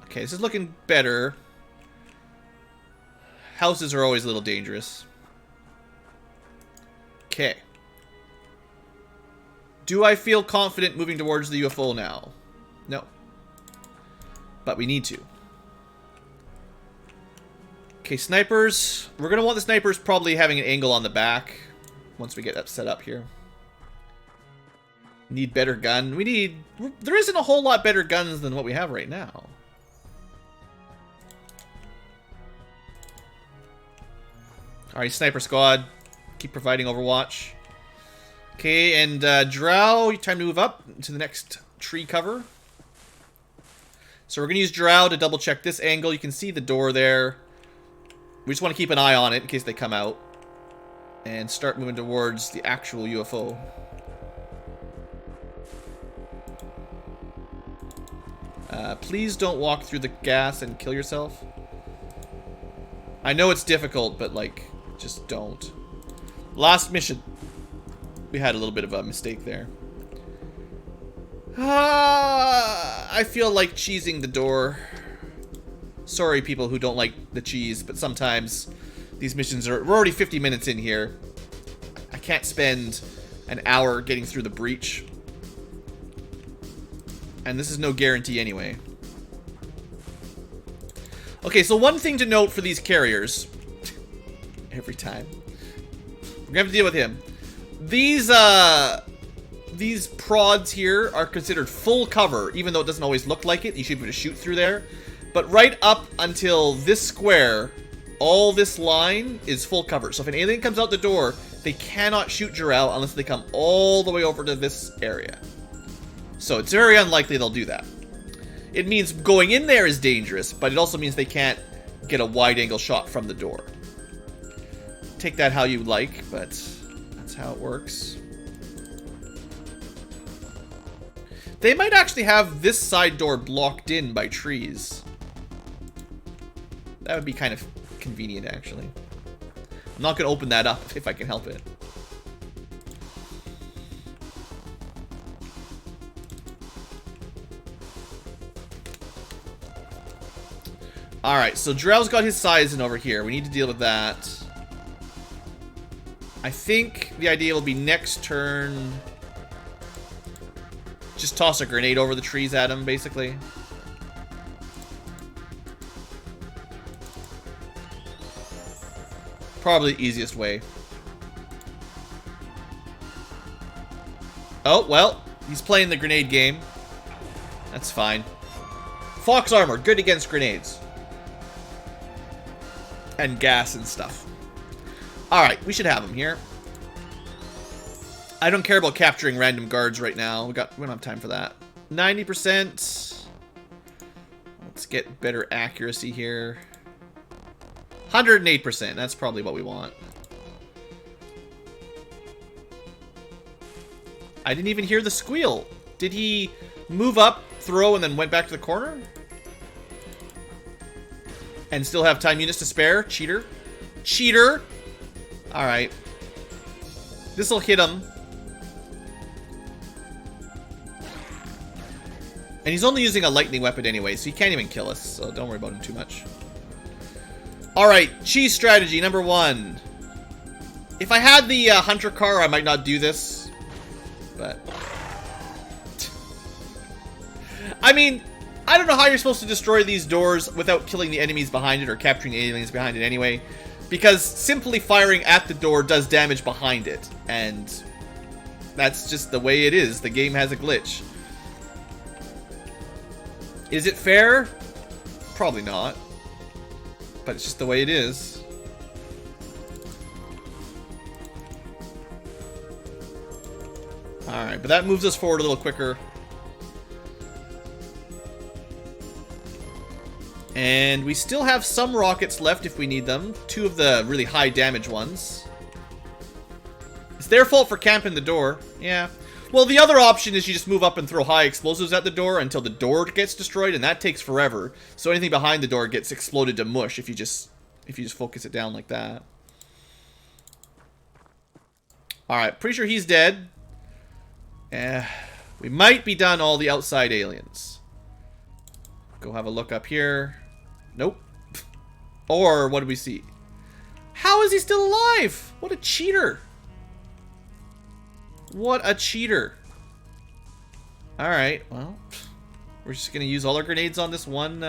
Okay, this is looking better. Houses are always a little dangerous. Okay. Do I feel confident moving towards the UFO now? No. But we need to. Okay, snipers. We're going to want the snipers probably having an angle on the back once we get that set up here. Need better gun. There isn't a whole lot better guns than what we have right now. Alright, sniper squad. Keep providing overwatch. Okay, and Drow, time to move up to the next tree cover. So we're going to use Drow to double check this angle. You can see the door there. We just want to keep an eye on it in case they come out. And start moving towards the actual UFO. Please don't walk through the gas and kill yourself. I know it's difficult, but, like, just don't. Last mission. We had a little bit of a mistake there. I feel like cheesing the door. Sorry, people who don't like the cheese, but sometimes these missions are... We're already 50 minutes in here. I can't spend an hour getting through the breach. And this is no guarantee anyway. Okay, so one thing to note for these carriers... Every time. We're gonna have to deal with him. These prods here are considered full cover, even though it doesn't always look like it. You should be able to shoot through there. But right up until this square, all this line is full cover. So if an alien comes out the door, they cannot shoot Jarrell unless they come all the way over to this area. So it's very unlikely they'll do that. It means going in there is dangerous, but it also means they can't get a wide-angle shot from the door. Take that how you like, but that's how it works. They might actually have this side door blocked in by trees. That would be kind of convenient, actually. I'm not going to open that up if I can help it. Alright, so Drell's got his Sizen over here. We need to deal with that. I think the idea will be next turn... just toss a grenade over the trees at him, basically. Probably the easiest way. Oh, well, he's playing the grenade game. That's fine. Fox armor, good against grenades. And gas and stuff. Alright, we should have him here. I don't care about capturing random guards right now. We don't have time for that. 90%. Let's get better accuracy here. 108%. That's probably what we want. I didn't even hear the squeal. Did he move up, throw, and then went back to the corner? And still have time units to spare? Cheater. Cheater! Alright. This'll hit him. And he's only using a lightning weapon anyway, so he can't even kill us, so don't worry about him too much. Alright, cheese strategy number 1. If I had the hunter car, I might not do this. But... I mean, I don't know how you're supposed to destroy these doors without killing the enemies behind it or capturing the aliens behind it anyway. Because simply firing at the door does damage behind it. And that's just the way it is. The game has a glitch. Is it fair? Probably not. But it's just the way it is. Alright, but that moves us forward a little quicker. And we still have some rockets left if we need them. 2 of the really high damage ones. It's their fault for camping the door. Yeah. Well, the other option is you just move up and throw high explosives at the door until the door gets destroyed, and that takes forever. So anything behind the door gets exploded to mush if you just focus it down like that. Alright, pretty sure he's dead. We might be done all the outside aliens. Go have a look up here. Nope. Or, what do we see? How is he still alive? What a cheater. What a cheater. Alright, well. We're just going to use all our grenades on this one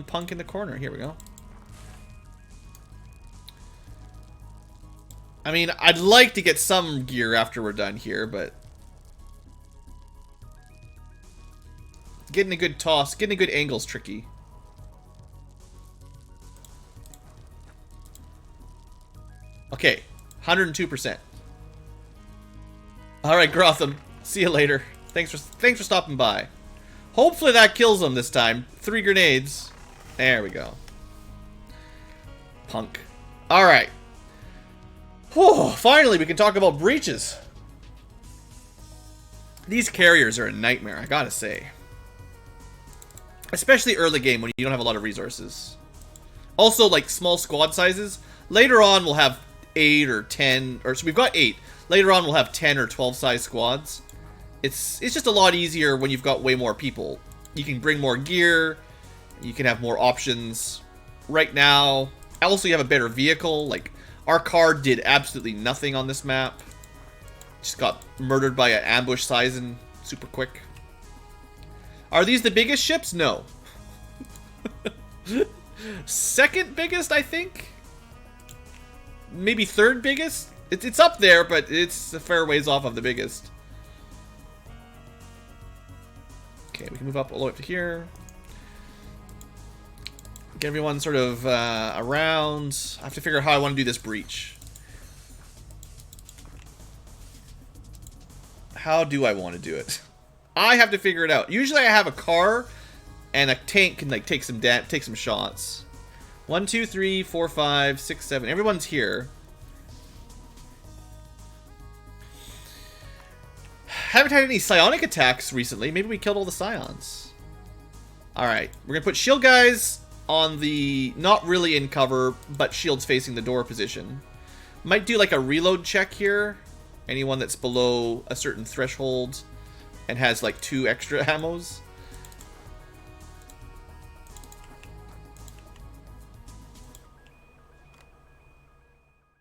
punk in the corner. Here we go. I mean, I'd like to get some gear after we're done here, but... getting a good toss, getting a good angle is tricky. Okay, 102%. Alright, Grotham. See you later. Thanks for stopping by. Hopefully that kills him this time. 3 grenades. There we go. Punk. Alright. Whew, finally we can talk about breaches. These carriers are a nightmare, I gotta say. Especially early game when you don't have a lot of resources. Also, like, small squad sizes. Later on, we'll have 8 or 10, or so we've got 8. Later on, we'll have 10 or 12 size squads. It's just a lot easier when you've got way more people. You can bring more gear. You can have more options. Right now, also you have a better vehicle. Like, our car did absolutely nothing on this map. Just got murdered by an ambush Sizen super quick. Are these the biggest ships? No. Second biggest, I think? Maybe third biggest? It's up there, but it's a fair ways off of the biggest. Okay, we can move up all the way up to here. Get everyone sort of around. I have to figure out how I want to do this breach. How do I want to do it? I have to figure it out. Usually I have a car and a tank can like take some shots. 1, 2, 3, 4, 5, 6, 7. Everyone's here. Haven't had any psionic attacks recently. Maybe we killed all the scions. Alright, we're going to put shield guys on the not really in cover, but shields facing the door position. Might do like a reload check here. Anyone that's below a certain threshold and has like 2 extra ammos.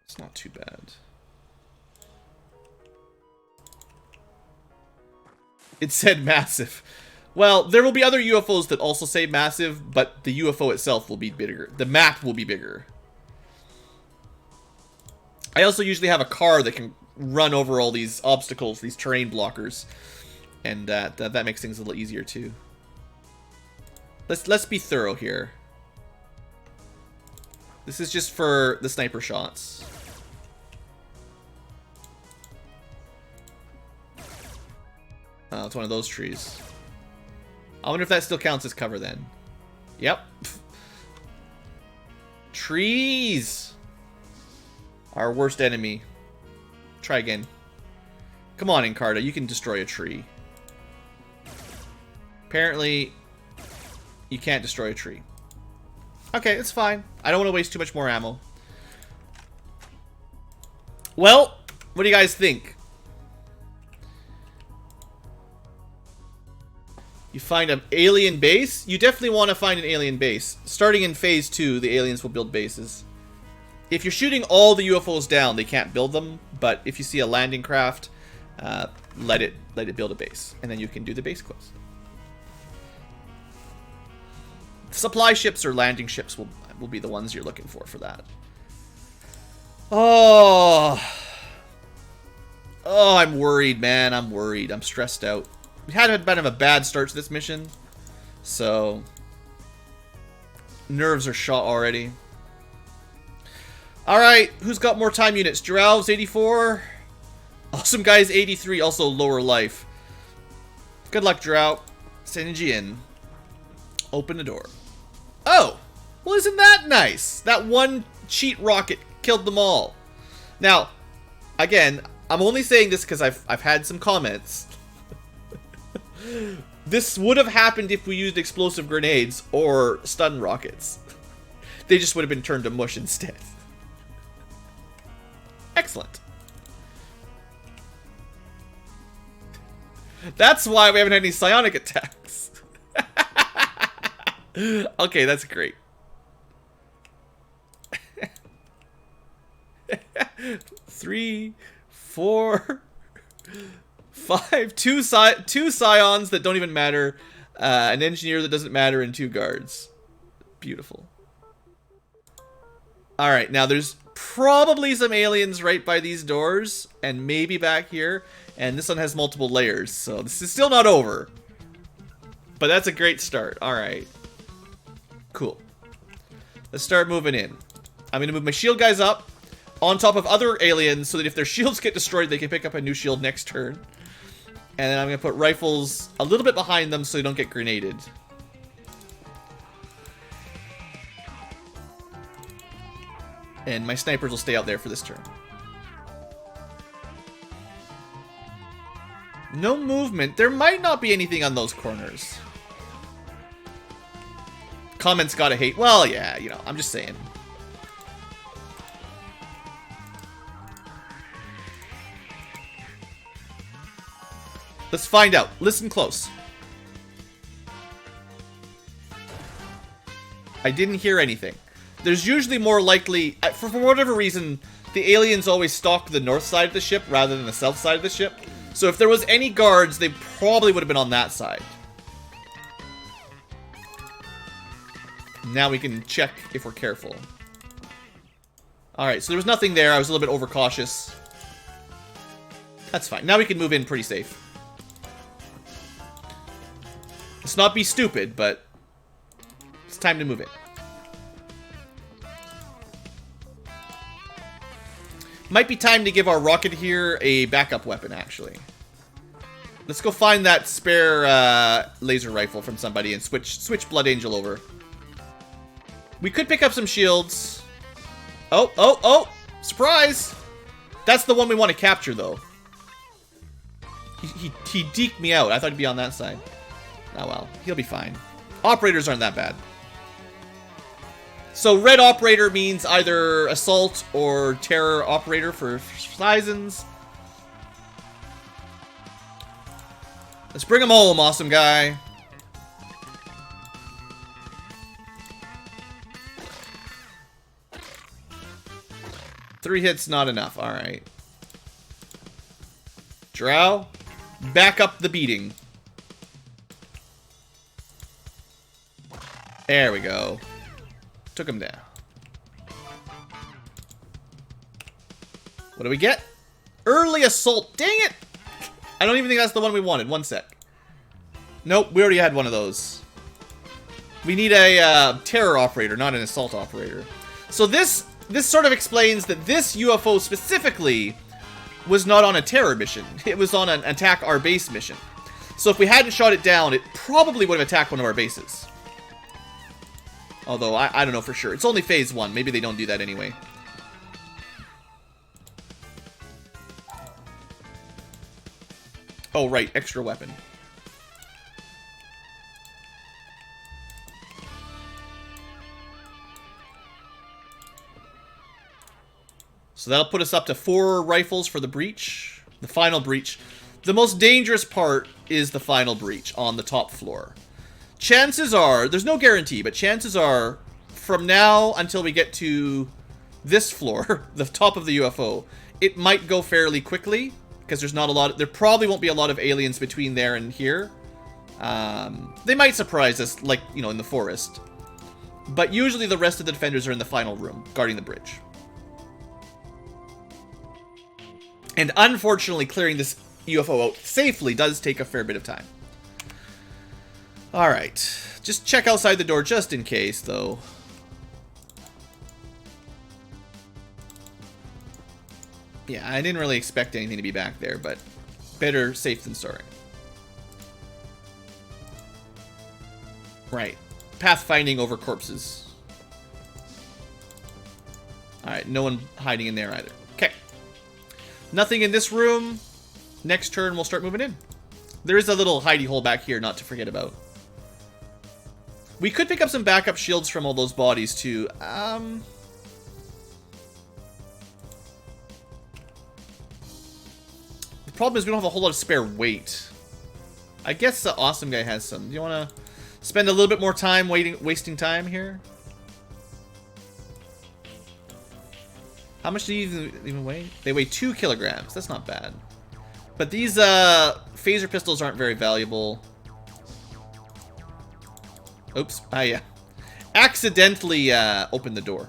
It's not too bad. It said massive. Well, there will be other UFOs that also say massive, but the UFO itself will be bigger. The map will be bigger. I also usually have a car that can run over all these obstacles, these terrain blockers. And that makes things a little easier too. Let's be thorough here. This is just for the sniper shots. Oh, it's one of those trees. I wonder if that still counts as cover then. Yep. Trees! Our worst enemy. Try again. Come on, Encarta, you can destroy a tree. Apparently, you can't destroy a tree. Okay, it's fine. I don't want to waste too much more ammo. Well, what do you guys think? You find an alien base? You definitely want to find an alien base. Starting in phase 2, the aliens will build bases. If you're shooting all the UFOs down, they can't build them. But if you see a landing craft, let it build a base. And then you can do the base quest. Supply ships or landing ships will be the ones you're looking for that. Oh, I'm worried, man. I'm worried. I'm stressed out. We had a bit of a bad start to this mission, so nerves are shot already. Alright, who's got more time units? Giral's 84. Awesome Guy's 83, also lower life. Good luck, Giral. Sending you in. Open the door. Oh! Well, isn't that nice? That one cheat rocket killed them all. Now, again, I'm only saying this because I've had some comments. This would have happened if we used explosive grenades or stun rockets. They just would have been turned to mush instead. Excellent. That's why we haven't had any psionic attacks. Okay, that's great. 3, 4, 5, two scions that don't even matter, an engineer that doesn't matter, and 2 guards. Beautiful. Alright, now there's probably some aliens right by these doors, and maybe back here, and this one has multiple layers, so this is still not over. But that's a great start. Alright. Cool. Let's start moving in. I'm going to move my shield guys up on top of other aliens so that if their shields get destroyed, they can pick up a new shield next turn. And then I'm going to put rifles a little bit behind them so they don't get grenaded. And my snipers will stay out there for this turn. No movement. There might not be anything on those corners. Comments gotta hate. Well, yeah, you know, I'm just saying. Let's find out. Listen close. I didn't hear anything. There's usually more likely, for whatever reason, the aliens always stalk the north side of the ship rather than the south side of the ship. So if there was any guards, they probably would have been on that side. Now we can check if we're careful. Alright, so there was nothing there. I was a little bit overcautious. That's fine. Now we can move in pretty safe. Let's not be stupid, but it's time to move in. Might be time to give our rocket here a backup weapon, actually. Let's go find that spare laser rifle from somebody and switch Blood Angel over. We could pick up some shields. Oh, oh, oh! Surprise! That's the one we want to capture, though. He deked me out. I thought he'd be on that side. Oh well, he'll be fine. Operators aren't that bad. So red operator means either assault or terror operator for Seisons. Let's bring him home, awesome guy. Three hits, not enough. Alright. Drow, back up the beating. There we go. Took him down. What do we get? Early assault. Dang it! I don't even think that's the one we wanted. One sec. Nope, we already had one of those. We need a terror operator, not an assault operator. So this sort of explains that this UFO specifically was not on a terror mission. It was on an attack our base mission. So if we hadn't shot it down, it probably would have attacked one of our bases. Although, I don't know for sure. It's only phase 1. Maybe they don't do that anyway. Oh, right. Extra weapon. So that'll put us up to 4 rifles for the breach. The final breach. The most dangerous part is the final breach on the top floor. Chances are, there's no guarantee, but chances are, from now until we get to this floor, the top of the UFO, it might go fairly quickly, because there's not a lot, there probably won't be a lot of aliens between there and here. They might surprise us, like, you know, in the forest. But usually the rest of the defenders are in the final room, guarding the bridge. And unfortunately, clearing this UFO out safely does take a fair bit of time. Alright. Just check outside the door just in case, though. Yeah, I didn't really expect anything to be back there, but better safe than sorry. Right. Pathfinding over corpses. Alright, no one hiding in there either. Okay. Nothing in this room. Next turn, we'll start moving in. There is a little hidey hole back here not to forget about. We could pick up some backup shields from all those bodies, too. The problem is we don't have a whole lot of spare weight. I guess the awesome guy has some. Do you want to spend a little bit more time wasting time here? How much do you even weigh? They weigh 2 kilograms. That's not bad. But these phaser pistols aren't very valuable. Oops. Ah, yeah. Accidentally opened the door.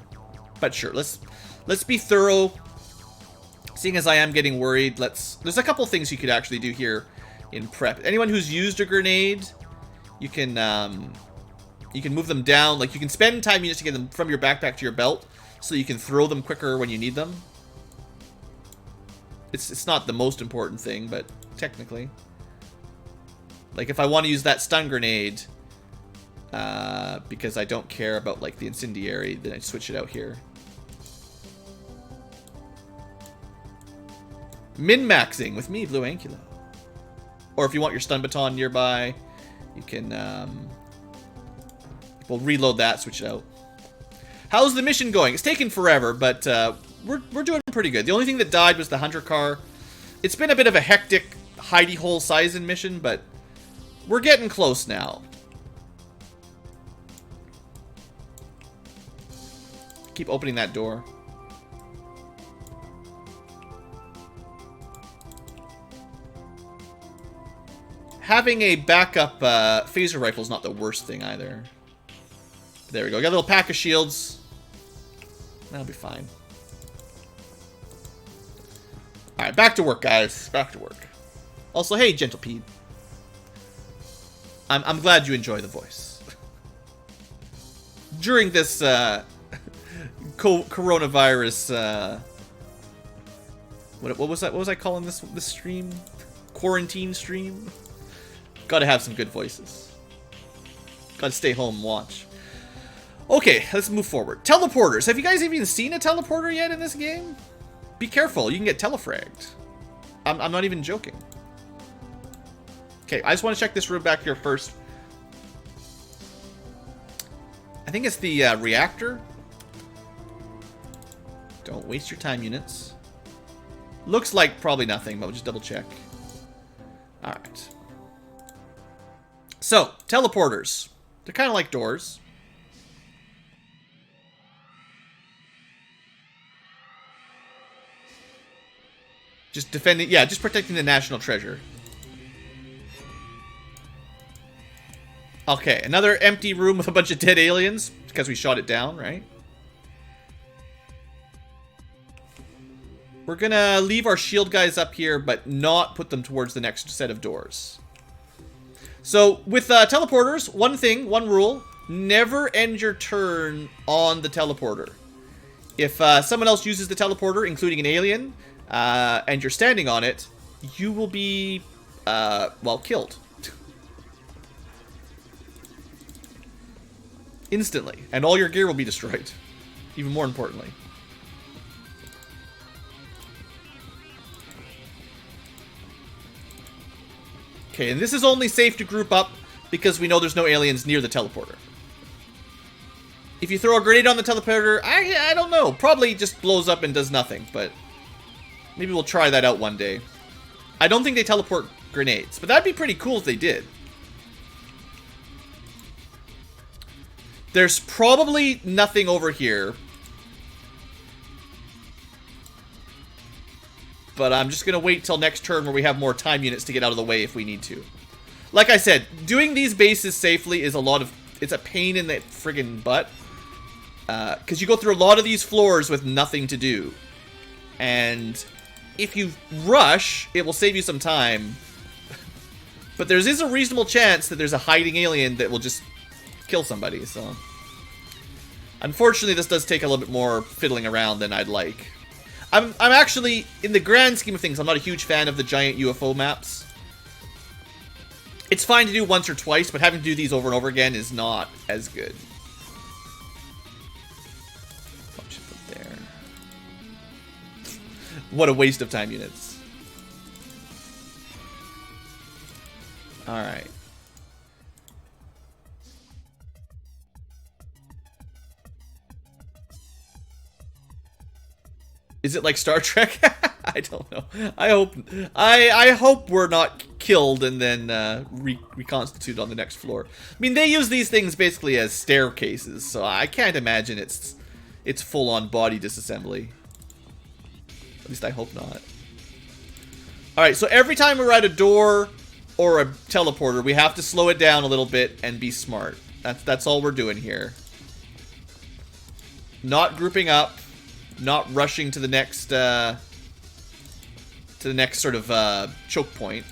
But sure, let's be thorough. Seeing as I am getting worried, there's a couple things you could actually do here in prep. Anyone who's used a grenade, you can move them down. Like, you can spend time units to get them from your backpack to your belt, so you can throw them quicker when you need them. It's not the most important thing, but technically. Like, if I want to use that stun grenade, because I don't care about, like, the incendiary, then I switch it out here. Min-maxing with me, BlueAnkylo. Or if you want your stun baton nearby, you can, we'll reload that, switch it out. How's the mission going? It's taken forever, but we're doing pretty good. The only thing that died was the hunter car. It's been a bit of a hectic hidey hole Seisen mission, but we're getting close now. Keep opening that door. Having a backup phaser rifle is not the worst thing either. There we go. Got a little pack of shields. That'll be fine. Alright, back to work, guys. Back to work. Also, hey, Gentle Pete. I'm glad you enjoy the voice. During this coronavirus what was that? What was I calling this stream? Quarantine stream? Gotta have some good voices. Gotta stay home and watch. Okay, let's move forward. Teleporters. Have you guys even seen a teleporter yet in this game? Be careful. You can get telefragged. I'm not even joking. Okay, I just want to check this room back here first. I think it's the reactor. Don't waste your time, units. Looks like probably nothing, but we'll just double check. Alright. So, teleporters. They're kind of like doors. Just defending, yeah, just protecting the national treasure. Okay, another empty room with a bunch of dead aliens, because we shot it down, right? We're gonna leave our shield guys up here, but not put them towards the next set of doors. So, with teleporters, one rule, never end your turn on the teleporter. If someone else uses the teleporter, including an alien, and you're standing on it, you will be, well, killed. Instantly. And all your gear will be destroyed. Even more importantly. Okay, and this is only safe to group up because we know there's no aliens near the teleporter. If you throw a grenade on the teleporter, I don't know. Probably just blows up and does nothing, but maybe we'll try that out one day. I don't think they teleport grenades, but that'd be pretty cool if they did. There's probably nothing over here. But I'm just going to wait till next turn where we have more time units to get out of the way if we need to. Like I said, doing these bases safely is it's a pain in the friggin' butt. Because you go through a lot of these floors with nothing to do. And if you rush, it will save you some time. But there is a reasonable chance that there's a hiding alien that will just kill somebody, so unfortunately this does take a little bit more fiddling around than I'd like. I'm actually, in the grand scheme of things, I'm not a huge fan of the giant UFO maps. It's fine to do once or twice, but having to do these over and over again is not as good. What should put there? What a waste of time, units. Alright. Is it like Star Trek? I don't know. I hope we're not killed and then reconstituted on the next floor. I mean, they use these things basically as staircases, so I can't imagine it's full-on body disassembly. At least I hope not. Alright, so every time we're at a door or a teleporter, we have to slow it down a little bit and be smart. That's all we're doing here. Not grouping up. Not rushing to the next sort of choke point.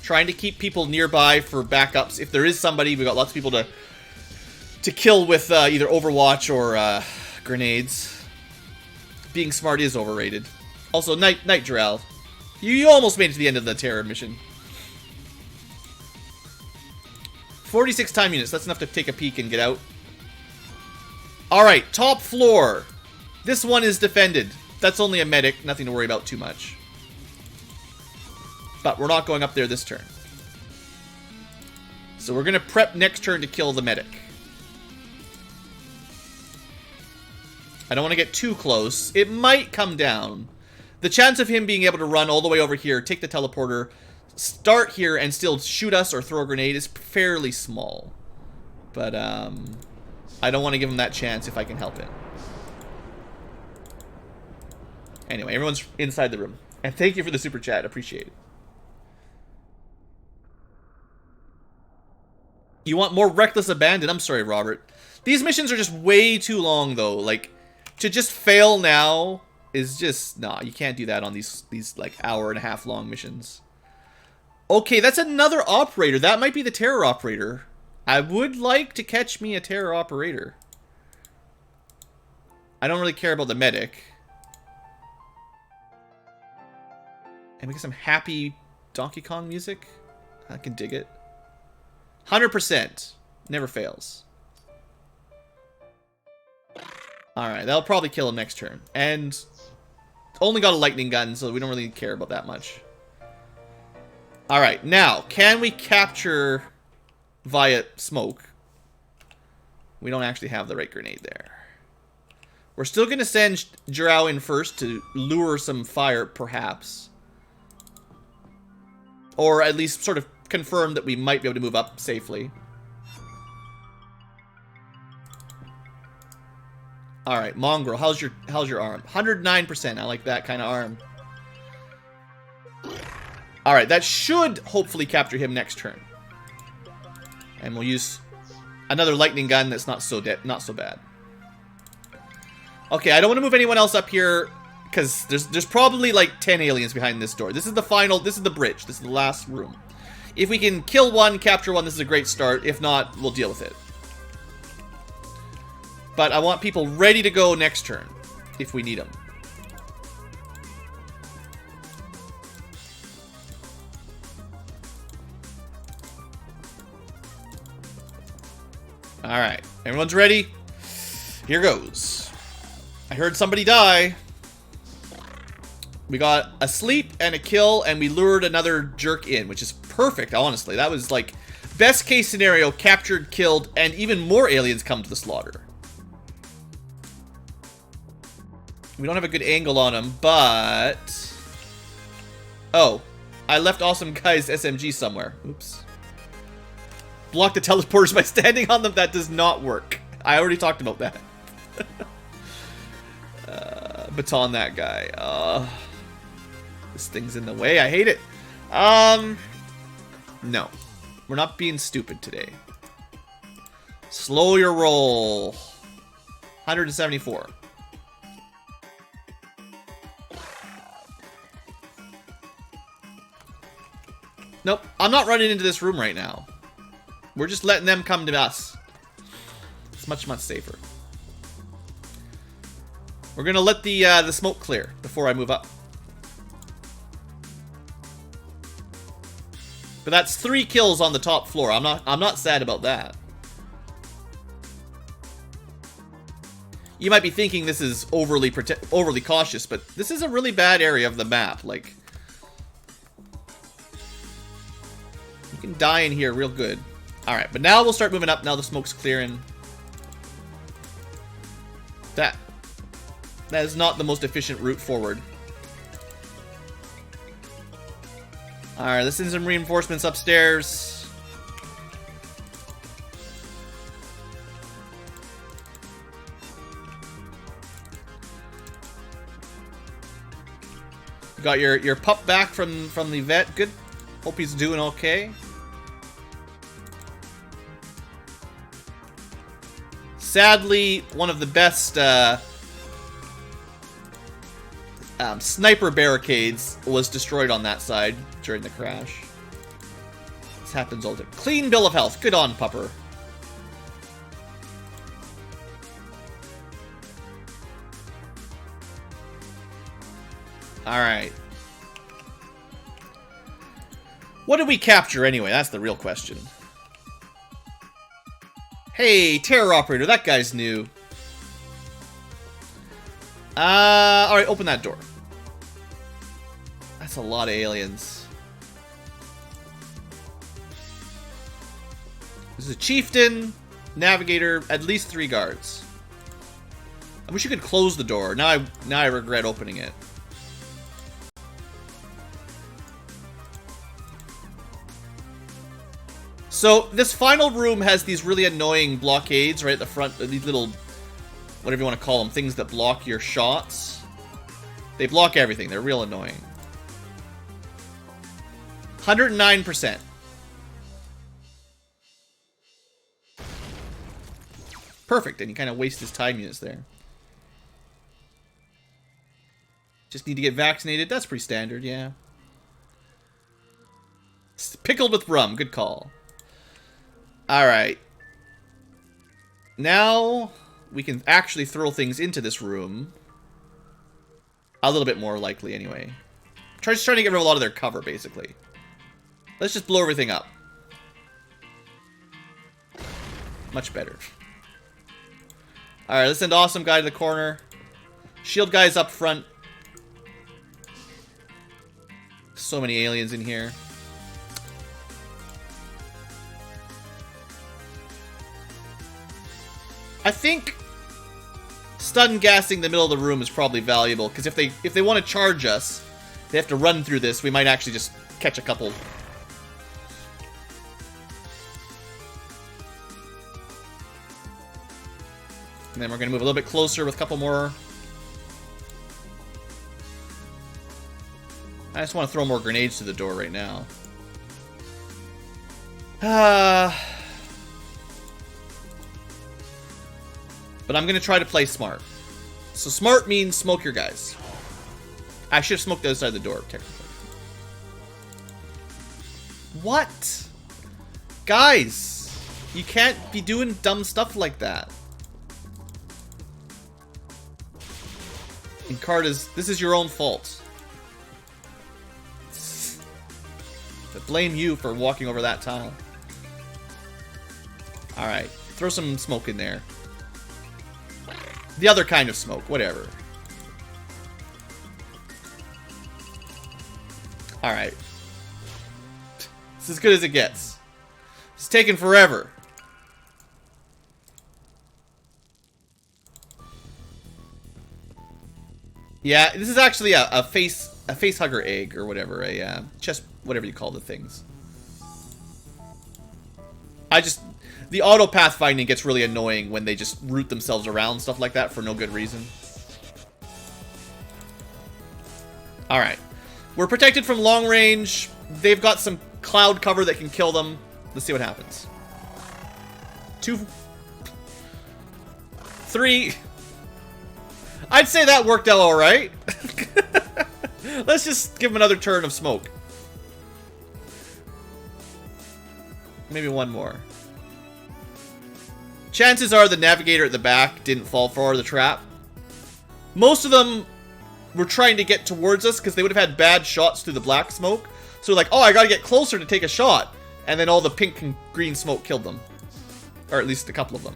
Trying to keep people nearby for backups. If there is somebody, we've got lots of people to kill with either Overwatch or grenades. Being smart is overrated. Also, Night Drow. You almost made it to the end of the terror mission. 46 time units. That's enough to take a peek and get out. Alright, top floor. This one is defended. That's only a medic. Nothing to worry about too much. But we're not going up there this turn. So we're going to prep next turn to kill the medic. I don't want to get too close. It might come down. The chance of him being able to run all the way over here, take the teleporter, start here, and still shoot us or throw a grenade is fairly small. But, I don't want to give him that chance if I can help it. Anyway, everyone's inside the room. And thank you for the super chat. Appreciate it. You want more reckless abandon? I'm sorry, Robert. These missions are just way too long, though. Like, to just fail now is just... Nah, you can't do that on these like, hour-and-a-half long missions. Okay, that's another operator. That might be the terror operator. I would like to catch me a terror operator. I don't really care about the medic. And we get some happy Donkey Kong music. I can dig it. 100%. Never fails. Alright, that'll probably kill him next turn. And only got a lightning gun, so we don't really care about that much. Alright, now, can we capture via smoke? We don't actually have the right grenade there. We're still going to send Jirao in first to lure some fire, perhaps. Or at least sort of confirm that we might be able to move up safely. Alright, Mongrel, how's your arm? 109%, I like that kind of arm. Alright, that should hopefully capture him next turn. And we'll use another lightning gun that's not so bad. Okay, I don't want to move anyone else up here, because there's probably like 10 aliens behind this door. This is the final, this is the bridge, this is the last room. If we can kill one, capture one, this is a great start. If not, we'll deal with it. But I want people ready to go next turn, if we need them. Alright, everyone's ready? Here goes. I heard somebody die. We got a sleep and a kill, and we lured another jerk in, which is perfect, honestly. That was like, best case scenario, captured, killed, and even more aliens come to the slaughter. We don't have a good angle on him, but... Oh, I left Awesome Guy's SMG somewhere. Oops. Block the teleporters by standing on them. That does not work. I already talked about that. Baton that guy. This thing's in the way. I hate it. No. We're not being stupid today. Slow your roll. 174. Nope. I'm not running into this room right now. We're just letting them come to us. It's much, much safer. We're gonna let the smoke clear before I move up. But that's 3 kills on the top floor. I'm not sad about that. You might be thinking this is overly cautious, but this is a really bad area of the map. Like, you can die in here real good. All right, but now we'll start moving up. Now the smoke's clearing. That is not the most efficient route forward. Alright, let's send some reinforcements upstairs. You got your pup back from the vet. Good. Hope he's doing okay. Sadly, one of the best sniper barricades was destroyed on that side during the crash. This happens all the time. Clean bill of health. Good on, pupper. Alright. What did we capture anyway? That's the real question. Hey, Terror Operator, that guy's new. Alright, open that door. That's a lot of aliens. This is a chieftain, navigator, at least 3 guards. I wish you could close the door. Now I regret opening it. So, this final room has these really annoying blockades right at the front. These little, whatever you want to call them, things that block your shots. They block everything. They're real annoying. 109%. Perfect, and he kind of wastes his time units there. Just need to get vaccinated. That's pretty standard, yeah. Pickled with rum. Good call. Alright. Now we can actually throw things into this room. A little bit more likely, anyway. Just trying to get rid of a lot of their cover, basically. Let's just blow everything up. Much better. Alright, let's send Awesome Guy to the corner. Shield Guy's up front. So many aliens in here. I think stun gassing the middle of the room is probably valuable, because if they want to charge us, they have to run through this. We might actually just catch a couple. And then we're going to move a little bit closer with a couple more. I just want to throw more grenades to the door right now. But I'm going to try to play smart. So smart means smoke your guys. I should have smoked the other side of the door, technically. What? Guys, you can't be doing dumb stuff like that. Encarta's, this is your own fault. I blame you for walking over that tile. Alright, throw some smoke in there. The other kind of smoke, whatever. Alright. It's as good as it gets. It's taking forever. Yeah, this is actually a face hugger egg or whatever, a chest, whatever you call the things. The auto pathfinding gets really annoying when they just root themselves around stuff like that for no good reason. Alright. We're protected from long range. They've got some cloud cover that can kill them. Let's see what happens. 2, 3. I'd say that worked out alright. Let's just give him another turn of smoke. Maybe one more. Chances are the navigator at the back didn't fall for the trap. Most of them were trying to get towards us because they would have had bad shots through the black smoke. So they're like, oh, I gotta get closer to take a shot. And then all the pink and green smoke killed them. Or at least a couple of them.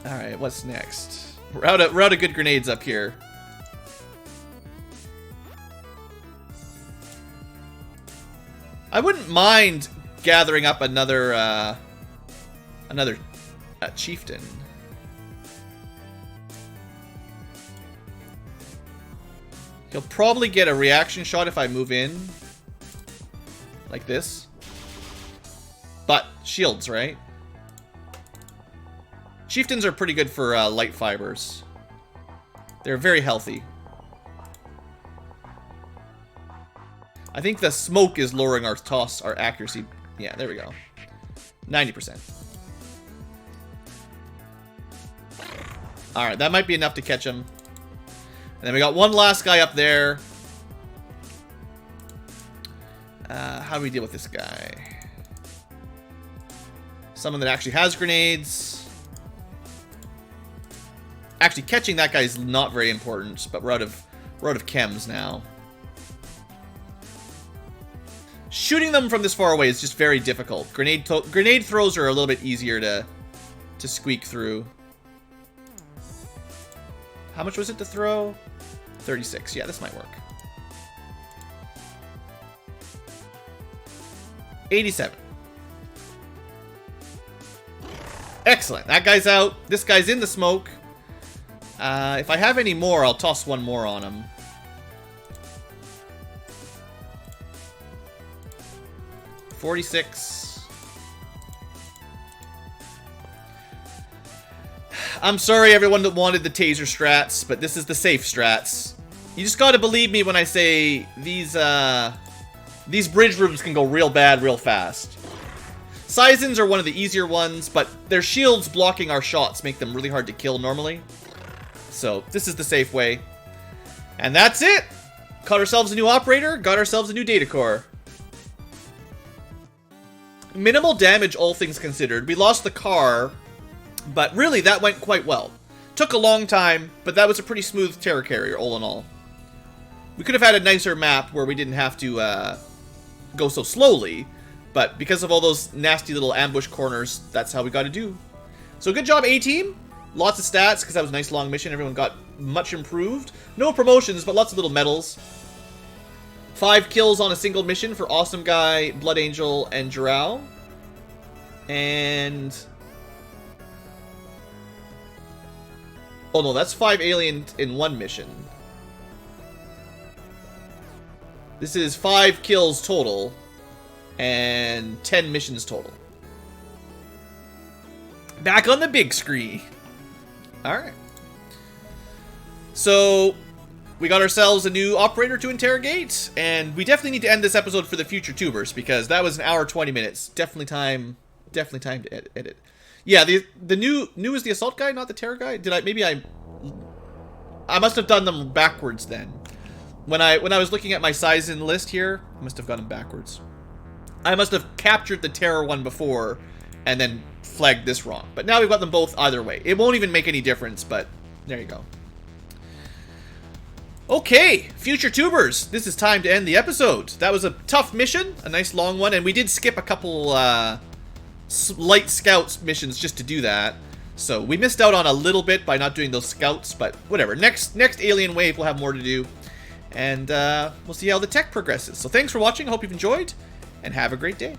Alright, what's next? We're out of good grenades up here. I wouldn't mind gathering up another chieftain. He'll probably get a reaction shot if I move in. Like this. But shields, right? Chieftains are pretty good for light fibers. They're very healthy. I think the smoke is lowering our toss, our accuracy. Yeah, there we go. 90%. Alright, that might be enough to catch him. And then we got one last guy up there. How do we deal with this guy? Someone that actually has grenades. Actually, catching that guy is not very important, but we're out of chems now. Shooting them from this far away is just very difficult. Grenade throws are a little bit easier to squeak through. How much was it to throw? 36. Yeah, this might work. 87. Excellent. That guy's out. This guy's in the smoke. If I have any more, I'll toss one more on him. $46. I'm sorry everyone that wanted the taser strats, but this is the safe strats. You just gotta believe me when I say these bridge rooms can go real bad real fast. Seisons are one of the easier ones, but their shields blocking our shots make them really hard to kill normally. So this is the safe way. And that's it! Caught ourselves a new operator, got ourselves a new data core. Minimal damage, all things considered. We lost the car, but really that went quite well. Took a long time, but that was a pretty smooth terror carrier, all in all. We could have had a nicer map where we didn't have to go so slowly, But because of all those nasty little ambush corners, that's how we got to do. So good job, A-Team. Lots of stats, because that was a nice long mission. Everyone got much improved. No promotions, but lots of little medals. 5 kills on a single mission for Awesome Guy, Blood Angel, and Jirao. And... oh no, that's 5 alien in one mission. This is 5 kills total. And 10 missions total. Back on the big screen. Alright. So... we got ourselves a new operator to interrogate, and we definitely need to end this episode for the future tubers, because that was an hour 20 minutes. Definitely time to edit. Yeah, the new is the assault guy, not the terror guy. Did I must have done them backwards then. When I was looking at my size in list here, I must have got them backwards. I must have captured the terror one before and then flagged this wrong. But now we've got them both either way. It won't even make any difference, but there you go. Okay, future tubers, this is time to end the episode. That was a tough mission, a nice long one, and we did skip a couple light scouts missions just to do that. So we missed out on a little bit by not doing those scouts, but whatever. Next alien wave we'll have more to do, and we'll see how the tech progresses. So thanks for watching, I hope you've enjoyed, and have a great day.